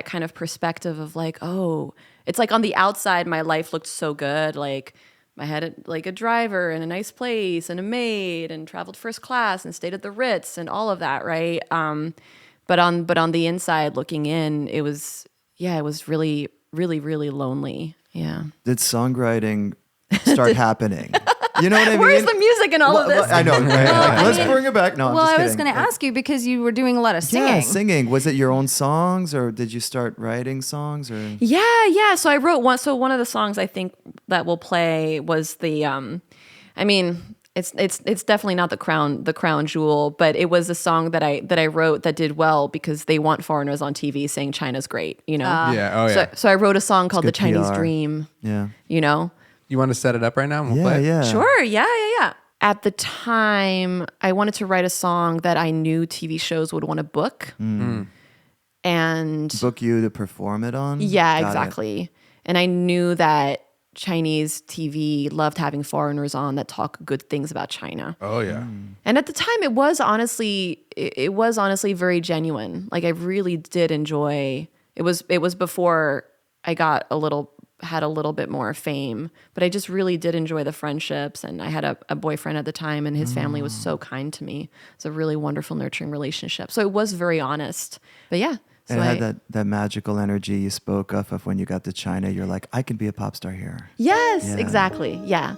kind of perspective of like, oh, it's like on the outside my life looked so good, like I had like a driver and a nice place and a maid and traveled first class and stayed at the Ritz and all of that, right? But on the inside, looking in, it was really, really, really lonely. Yeah. Did songwriting start happening? You know what I mean? Where's the music in all of this? I know. Right? Let's bring it back. No, I'm well, just I kidding. was going to ask you because you were doing a lot of singing. Yeah, singing. Was it your own songs, or did you start writing songs? Or Yeah. So I wrote one. So one of the songs I think that we'll play was the. I mean, it's definitely not the crown jewel, but it was a song that I wrote that did well because they want foreigners on TV saying China's great. You know. Yeah. Oh yeah. So I wrote a song called "The Chinese PR. Dream." Yeah. You know. You want to set it up right now? And we'll play? Yeah. Sure. Yeah. At the time, I wanted to write a song that I knew TV shows would want to book. And book you to perform it on? yeah, Got exactly. it. And I knew that Chinese TV loved having foreigners on that talk good things about China. Oh yeah. And at the time, it was honestly very genuine. Like I really did enjoy. It was before I had a little bit more fame, but I just really did enjoy the friendships. And I had a boyfriend at the time, and his family was so kind to me. It's a really wonderful, nurturing relationship. So it was very honest. But yeah. So And it had that magical energy you spoke of when you got to China. You're like, I can be a pop star here. Yes, Yeah. exactly. Yeah.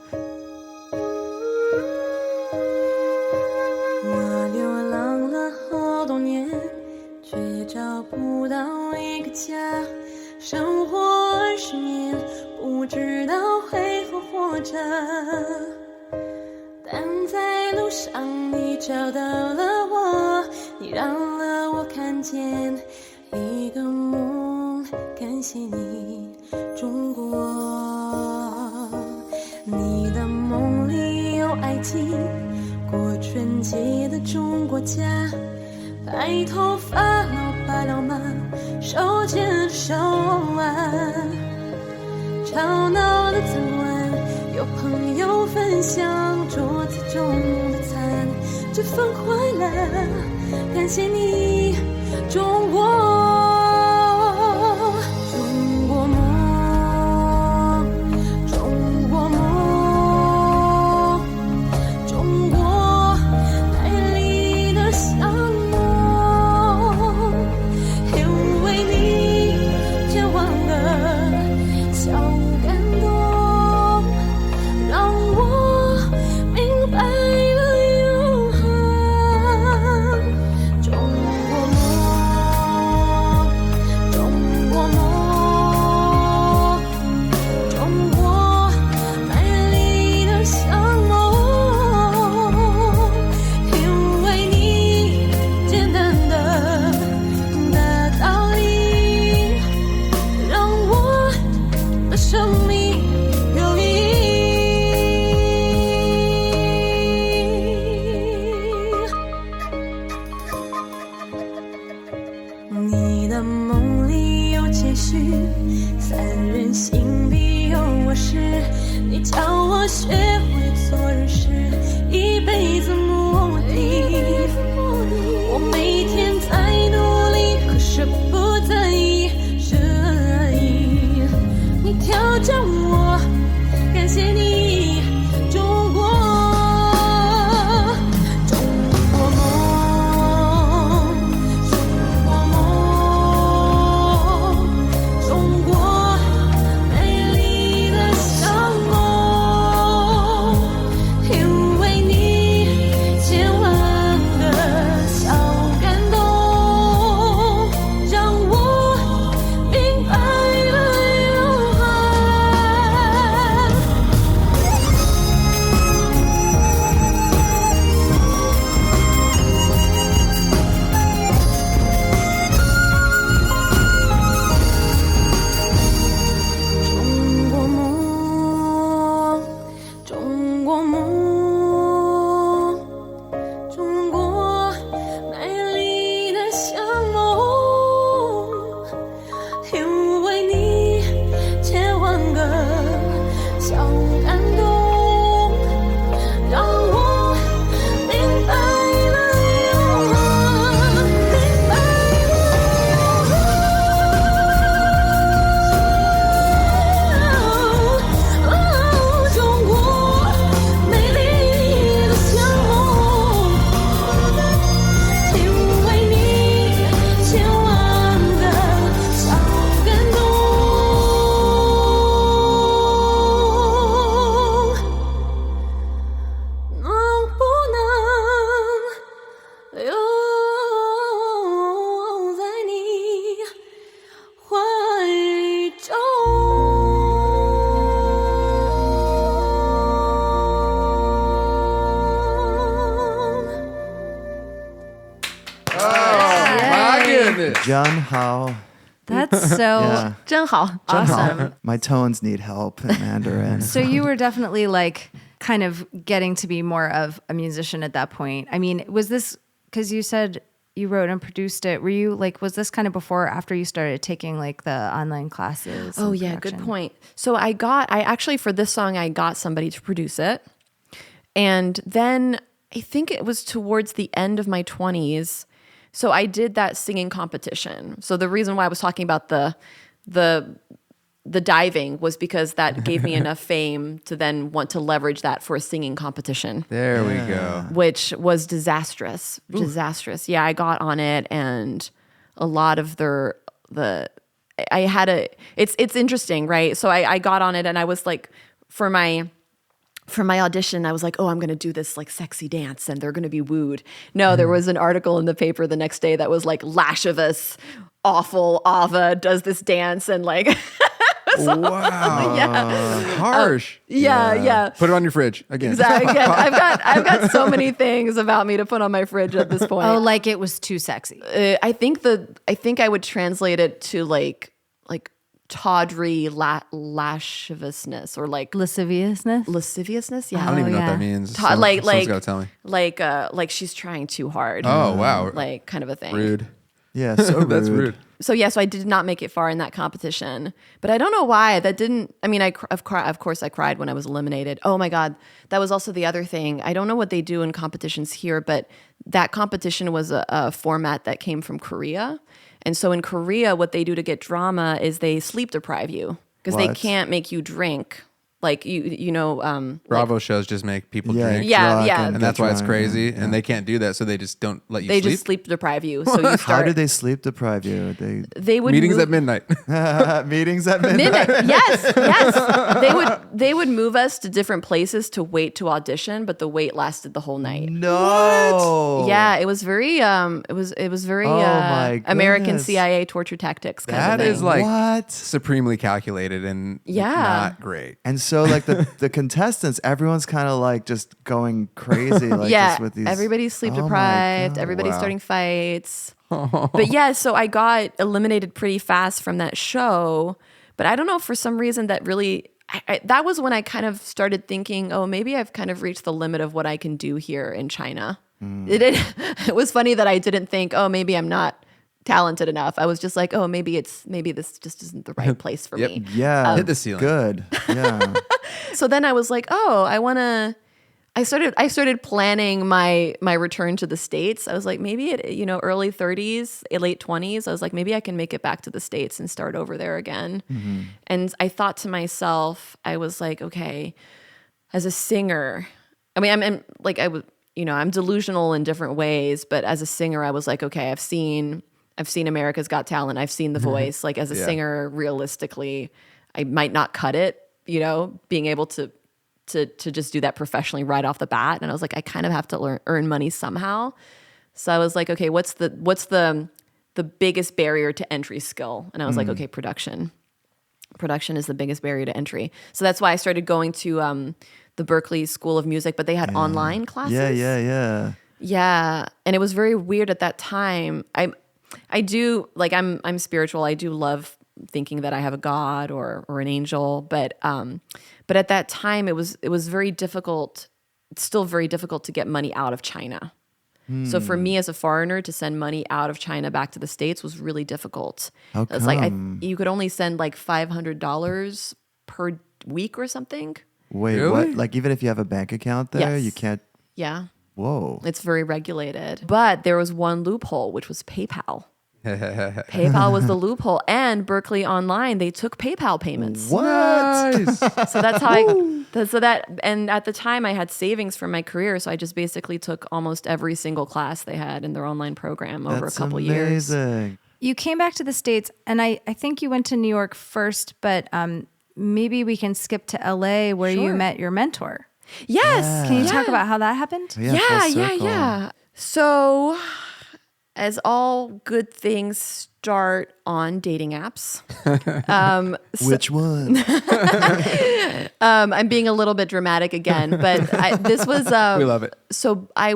我流浪了好多年，却找不到一个家。生活20年，不知道会否活着。但在路上，你找到了我，你让了我看见一个梦。感谢你，中国。你的梦里有爱情，过纯洁的中国家。白头发老爸老妈手牵着手啊，吵闹的餐馆有朋友分享桌子中的餐，这份快乐感谢你，中国，中国梦，中国梦，中国美丽的向往。因为你千万个小感动，让我明白了永恒。中国梦，中国梦，中国美丽的向往。因为你简单的道理，让我的生命有意义。你的梦里有谦虚，三人行必有我师。你教我学会做人事，一辈子目的。我每天在努力，可是不在意这意。你挑战我，感谢你，中国，中国梦，中国梦，中国美丽的向往。因为你千万 Jun Hao. That's so 真好 awesome. My tones need help in Mandarin. So you were definitely like kind of getting to be more of a musician at that point. I mean, was this, because you said you wrote and produced it, were you like, was this kind of before or after you started taking like the online classes? Oh yeah, good point. So I actually for this song, I got somebody to produce it. And then I think it was towards the end of my 20s. So I did that singing competition. So the reason why I was talking about the diving was because that gave me enough fame to then want to leverage that for a singing competition. There we go. Which was disastrous. Disastrous. Yeah, I got on it and a lot of it's interesting, right? So I got on it and I was like, for my audition, I was like, oh, I'm going to do this like sexy dance and they're going to be wooed. No, there was an article in the paper the next day that was like, Lascivous, awful Ava does this dance and like... Wow. Yeah. Harsh. Yeah. Put it on your fridge again. Exactly. I've got so many things about me to put on my fridge at this point. Oh, like it was too sexy. I think I would translate it to like tawdry lasciviousness or like lasciviousness. Yeah. I don't even know what that means. Someone's gotta tell me. Like she's trying too hard. Oh wow. Like kind of a thing. Rude. Yeah, so rude. That's rude. So I did not make it far in that competition, but I don't know why that didn't. I mean, of course I cried when I was eliminated. Oh my God, that was also the other thing. I don't know what they do in competitions here, but that competition was a format that came from Korea, and so in Korea, what they do to get drama is they sleep deprive you because they can't make you drink. Like Bravo shows just make people drink. Yeah. And that's why it's crazy. Yeah. And they can't do that, so they just don't let you sleep. sleep. They just sleep deprive you. So you start. How do they sleep deprive you? They would meetings at midnight. Meetings at midnight. Yes. They would move us to different places to wait to audition, but the wait lasted the whole night. No. What? Yeah, it was very American CIA torture tactics kind of thing. That is like what? Supremely calculated and not great. And so like the contestants, everyone's kind of like just going crazy. Like just with these. Everybody's sleep deprived. Everybody's starting fights. But yeah, so I got eliminated pretty fast from that show. But I don't know, for some reason that really, that was when I kind of started thinking, oh, maybe I've kind of reached the limit of what I can do here in China. It was funny that I didn't think, oh, maybe I'm not talented enough. I was just like, oh, maybe this just isn't the right place for me. Yeah. Hit the ceiling. Good. Yeah. So then I was like, oh, I started planning my return to the States. I was like, maybe at early 30s, late 20s, I was like, maybe I can make it back to the States and start over there again. Mm-hmm. And I thought to myself, I was like, okay, as a singer, I mean, I'm delusional in different ways, but as a singer, I was like, okay, I've seen America's Got Talent. I've seen The Voice. Like as a singer, realistically, I might not cut it, being able to just do that professionally right off the bat. And I was like, I kind of have to earn money somehow. So I was like, okay, what's the biggest barrier to entry skill? And I was like, okay, production. Production is the biggest barrier to entry. So that's why I started going to the Berklee School of Music, but they had online classes. Yeah. And it was very weird at that time. I'm spiritual. I do love thinking that I have a God or an angel, but at that time it was very difficult. It's still very difficult to get money out of China. So for me as a foreigner to send money out of China back to the States was really difficult. How come? It's like you could only send like $500 per week or something. Wait, really? What? Like even if you have a bank account there, Yes. you can't. Yeah. Whoa. It's very regulated. But there was one loophole, which was PayPal. PayPal was the loophole, and Berklee Online, they took PayPal payments. What? Nice. So that's how and at the time I had savings from my career, so I just basically took almost every single class they had in their online program over a couple years. You came back to the States, and I think you went to New York first, but maybe we can skip to LA where you met your mentor. Yes. Can you talk about how that happened? Yeah. So as all good things start on dating apps. Which one? I'm being a little bit dramatic again, but this was we love it. So I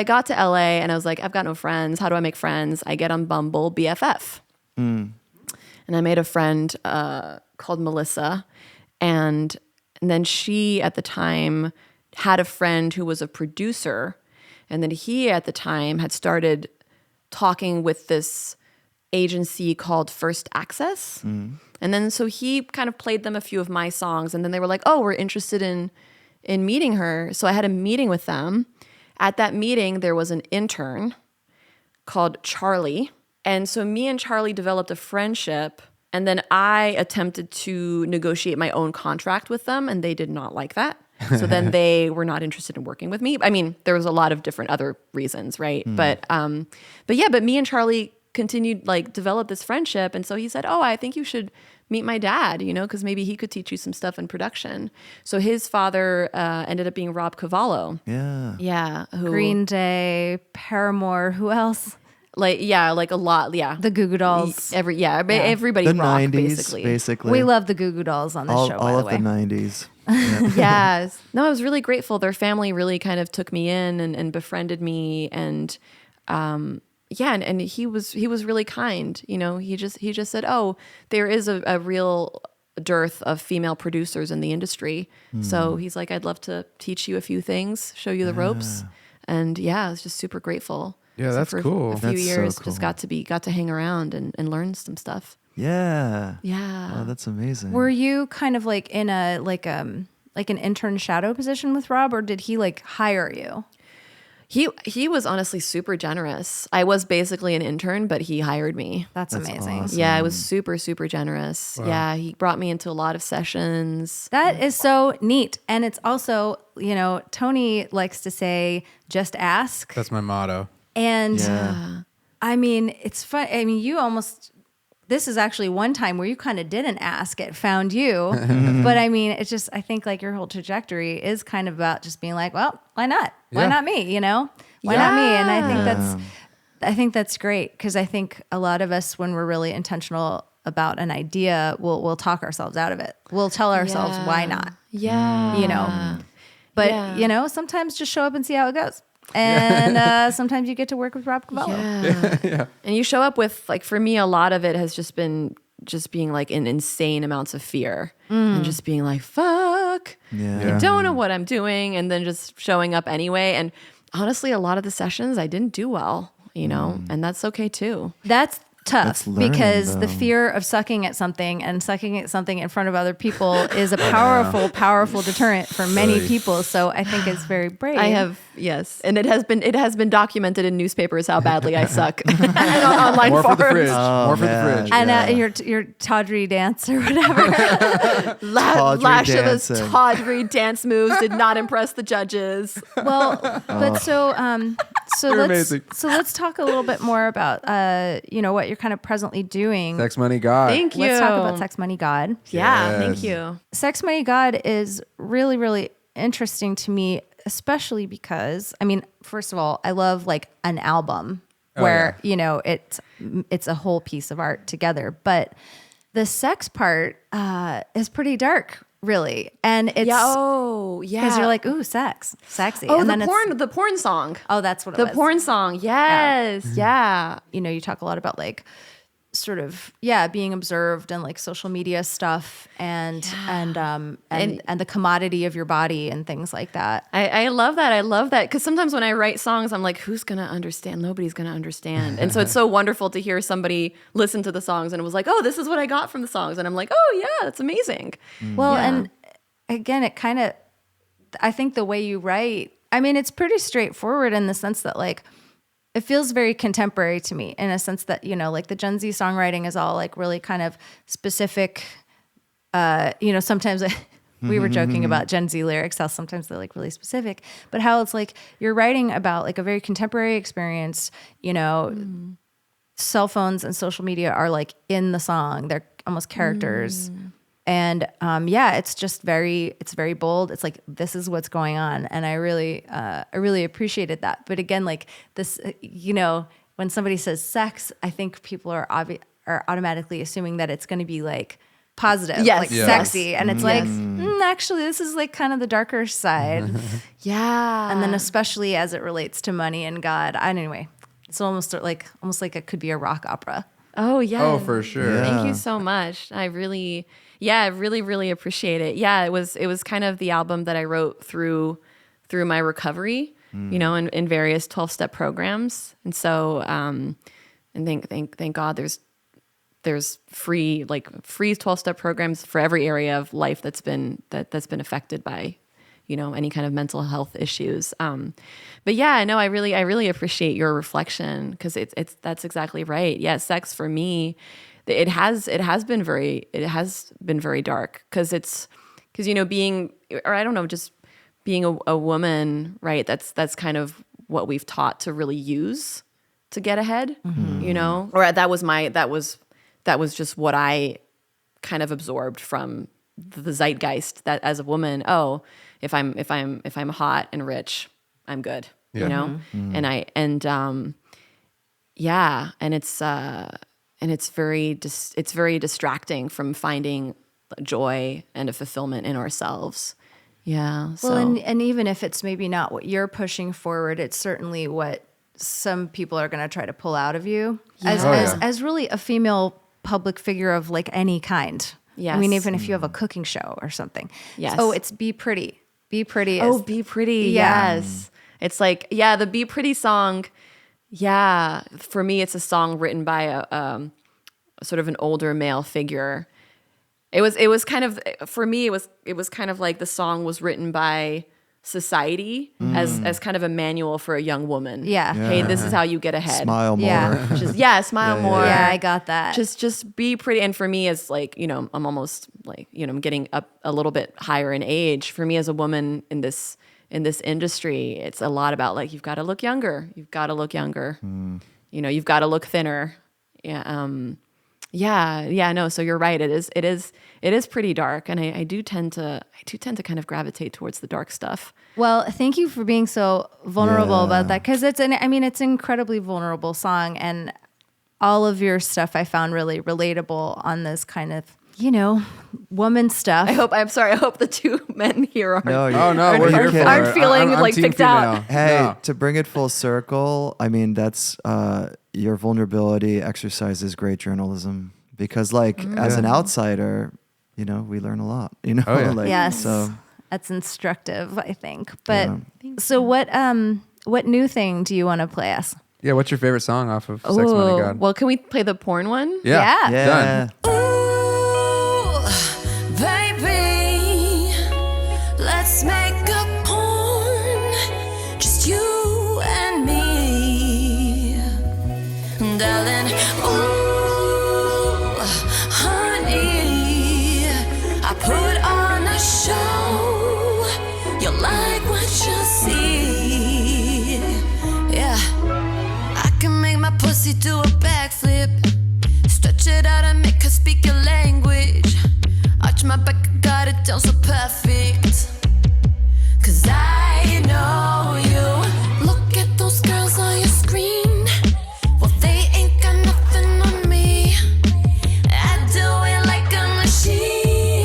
got to LA and I was like, I've got no friends. How do I make friends? I get on Bumble BFF. And I made a friend called Melissa, and then she at the time had a friend who was a producer, and then he at the time had started talking with this agency called First Access. And then so he kind of played them a few of my songs, and then they were like, oh, we're interested in meeting her. So I had a meeting with them. At that meeting, there was an intern called Charlie. And so me and Charlie developed a friendship, and then I attempted to negotiate my own contract with them, and they did not like that. So then they were not interested in working with me. I mean, there was a lot of different other reasons, right? But me and Charlie continued, like, develop this friendship. And so he said, oh, I think you should meet my dad, you know, because maybe he could teach you some stuff in production. So his father ended up being Rob Cavallo. Yeah. Yeah. Green Day, Paramore, who else? Like a lot, yeah. The Goo Goo Dolls. Everybody The rocked, 90s, basically. We love the Goo Goo Dolls on this show, by the way. All of the 90s. Yes. No, I was really grateful. Their family really kind of took me in and befriended me, and and he was really kind. You know, he just said, oh, there is a real dearth of female producers in the industry. So he's like, I'd love to teach you a few things, show you the ropes. And I was just super grateful. Yeah, So that's for cool. A few That's so years, cool. just got to hang around and learn some stuff. Yeah. Yeah. Oh, that's amazing. Were you kind of like in a like an intern shadow position with Rob, or did he like hire you? He was honestly super generous. I was basically an intern, but he hired me. That's amazing. awesome. Yeah, I was super, super generous. Wow. Yeah, he brought me into a lot of sessions. That is so neat. And it's also, you know, Tony likes to say, just ask. That's my motto. And Yeah. I mean, it's fun. I mean, this is actually one time where you kind of didn't ask, it found you. But I mean, it's just, I think like your whole trajectory is kind of about just being like, well, why not? Why Yeah. not me? You know, why not me? And I think that's great. Because I think a lot of us, when we're really intentional about an idea, we'll talk ourselves out of it. We'll tell ourselves why not, Yeah. you know, but you know, sometimes just show up and see how it goes. And sometimes you get to work with Rob Cavallo. Yeah. And you show up with, like, for me, a lot of it has just been being like in insane amounts of fear and just being like, fuck, Yeah. I don't know what I'm doing. And then just showing up anyway. And honestly, a lot of the sessions I didn't do well, you know, and that's okay too. That's tough That's learning, because though. the fear of sucking at something and sucking at something in front of other people is a powerful deterrent for many people. So I think it's very brave. I have, yes. And it has been documented in newspapers how badly I suck and on online More for forums. the fridge. Oh, More for the man. fridge. And your tawdry dance or whatever. Lash of his dancing. tawdry dance moves did not impress the judges. Well, but so You're amazing. let's talk a little bit more about you know, what you're kind of presently doing. Sex, money, God. Thank you. Let's talk about Sex, Money, God. Yeah, Yes. thank you. Sex, Money, God is really, really interesting to me, especially because, I mean, first of all, I love like an album where, you know, it's a whole piece of art together. But the sex part is pretty dark, really. And it's because you're like, ooh, sex, sexy. Oh, and the porn song. Oh, that's what it The was. porn song. Yes. Yeah. You know, you talk a lot about like sort of being observed and like social media stuff and the commodity of your body and things like that. I love that. I love that. Because sometimes when I write songs, I'm like, who's going to understand? Nobody's going to understand. And so it's so wonderful to hear somebody listen to the songs and it was like, oh, this is what I got from the songs. And I'm like, oh, yeah, that's amazing. Well, and again, it kind of, I think the way you write, I mean, it's pretty straightforward in the sense that like, it feels very contemporary to me in a sense that, you know, like the Gen Z songwriting is all like really kind of specific. You know, sometimes we were joking about Gen Z lyrics, how sometimes they're like really specific, but how it's like you're writing about like a very contemporary experience, you know, cell phones and social media are like in the song. They're almost characters. And it's just it's very bold. It's like, this is what's going on. And I really appreciated that. But again, like this, you know, when somebody says sex, I think people are automatically assuming that it's going to be like positive, like sexy. And it's like, actually, this is like kind of the darker side. Yeah. And then especially as it relates to money and God. Anyway, it's almost like it could be a rock opera. Oh, yeah. Oh, for sure. Yeah. Thank you so much. I really appreciate it. Yeah, it was kind of the album that I wrote through my recovery, you know, in various 12-step programs. And so, and thank God there's free 12-step programs for every area of life that's been affected by, you know, any kind of mental health issues. But yeah, no, I really appreciate your reflection, because that's exactly right. Yeah, sex for me, it has been very dark, because you know, just being a woman, right? That's kind of what we've taught to really use to get ahead, you know, or that was just what I kind of absorbed from the zeitgeist, that as a woman, if I'm hot and rich, I'm good, you know? And it's very distracting from finding joy and a fulfillment in ourselves. Yeah. Well, So and even if it's maybe not what you're pushing forward, it's certainly what some people are going to try to pull out of you as really a female public figure of like any kind. Yes. I mean, even if you have a cooking show or something. Yes. Oh, it's be pretty. Be pretty. Be pretty. Yeah. Yes. It's like, the Be Pretty song. Yeah. For me, it's a song written by a sort of an older male figure. It was kind of, for me, it was kind of like the song was written by society as kind of a manual for a young woman. Yeah. Hey, this is how you get ahead. Smile more. Yeah. Smile more. Yeah, I got that. Just be pretty. And for me, as like, you know, I'm almost like, you know, I'm getting up a little bit higher in age. For me as a woman in this industry, it's a lot about like, you've got to look younger. You know, you've got to look thinner. Yeah. No, so you're right. It is pretty dark. And I do tend to kind of gravitate towards the dark stuff. Well, thank you for being so vulnerable about that, because it's an incredibly vulnerable song, and all of your stuff I found really relatable on this kind of, you know, woman stuff. I hope the two men here aren't we're here for aren't it. feeling I'm like team picked female. out. Hey, to bring it full circle, I mean, that's your vulnerability exercises great journalism, because like as an outsider, you know, we learn a lot, you know. Like, yes. So that's instructive, I think. But so what new thing do you want to play us? Yeah, what's your favorite song off of Sex, Money, God? Well, can we play the porn one? Yeah. Done. Ooh, baby, let's make a porn, just you and me, darling. Ooh, honey, I put on a show, you like what you see, yeah. I can make my pussy do a backflip, stretch it out and make her speak your language. Arch my back, I got it down so perfect, 'cause I know you. Look at those girls on your screen, well they ain't got nothing on me. I do it like a machine,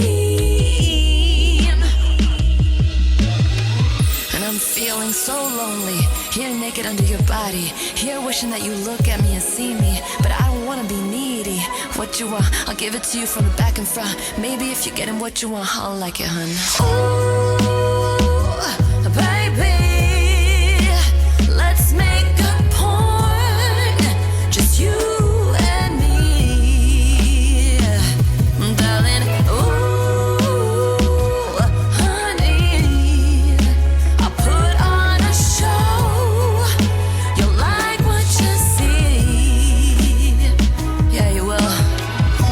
and I'm feeling so lonely, here naked under your body, here wishing that you look at me and see me, but I don't wanna be needy. What you want, I'll give it to you from the back and front. Maybe if you're getting what you want, I'll like it, hun. Ooh, baby, let's make a porn, just you and me, darling. Ooh, honey, I'll put on a show, you'll like what you see, yeah you will,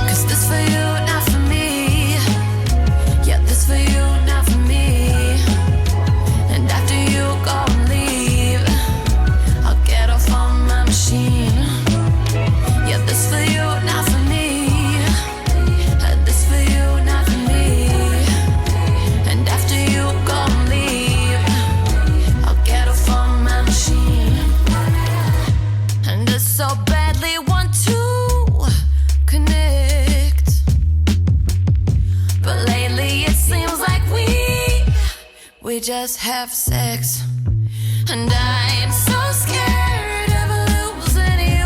'cause this for you, not for me, yeah this for you, not for me, and after you just have sex. And I'm so scared of losing you.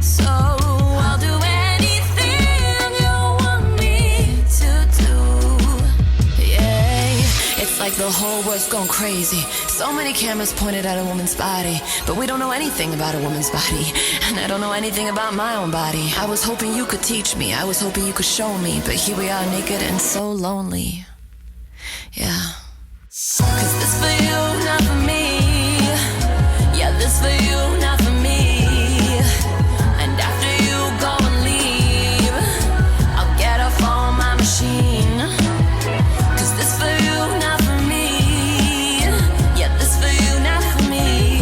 So I'll do anything you want me to do. Yeah, it's like the whole world's gone crazy. So many cameras pointed at a woman's body, but we don't know anything about a woman's body. And I don't know anything about my own body. I was hoping you could teach me, I was hoping you could show me, but here we are naked and so lonely. Yeah. Cause this for you, not for me. Yeah, this for you, not for me. And after you go and leave, I'll get off on my machine. Cause this for you, not for me. Yeah, this for you, not for me.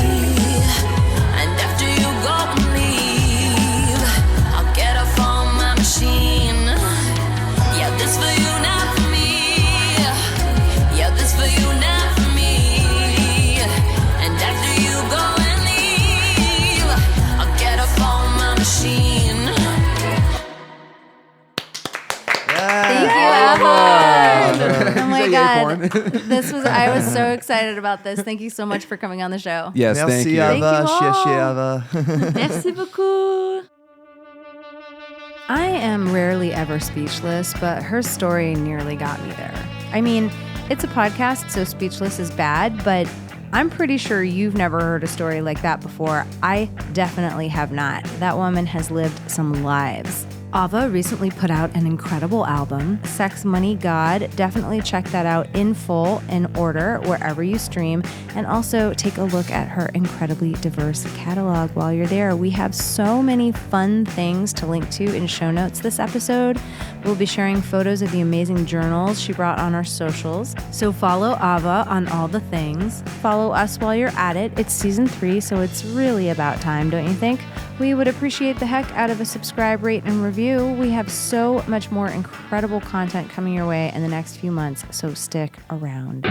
And after you go and leave, I'll get off on my machine. Yeah, this for you, not for me. Yeah, this for you, not for me. And after you go and leave, I'll get up on my machine. Thank you, Ava. Oh my God. I was so excited about this. Thank you so much for coming on the show. Yes, thank you. Ava. Thank you Ava. Merci beaucoup. I am rarely ever speechless, but her story nearly got me there. I mean, it's a podcast, so speechless is bad, but I'm pretty sure you've never heard a story like that before. I definitely have not. That woman has lived some lives. Ava recently put out an incredible album, Sex, Money, God. Definitely check that out in full, in order, wherever you stream. And also take a look at her incredibly diverse catalog while you're there. We have so many fun things to link to in show notes this episode. We'll be sharing photos of the amazing journals she brought on our socials. So follow Ava on all the things. Follow us while you're at it. It's season 3, so it's really about time, don't you think? We would appreciate the heck out of a subscribe, rate, and review. We have so much more incredible content coming your way in the next few months, so stick around.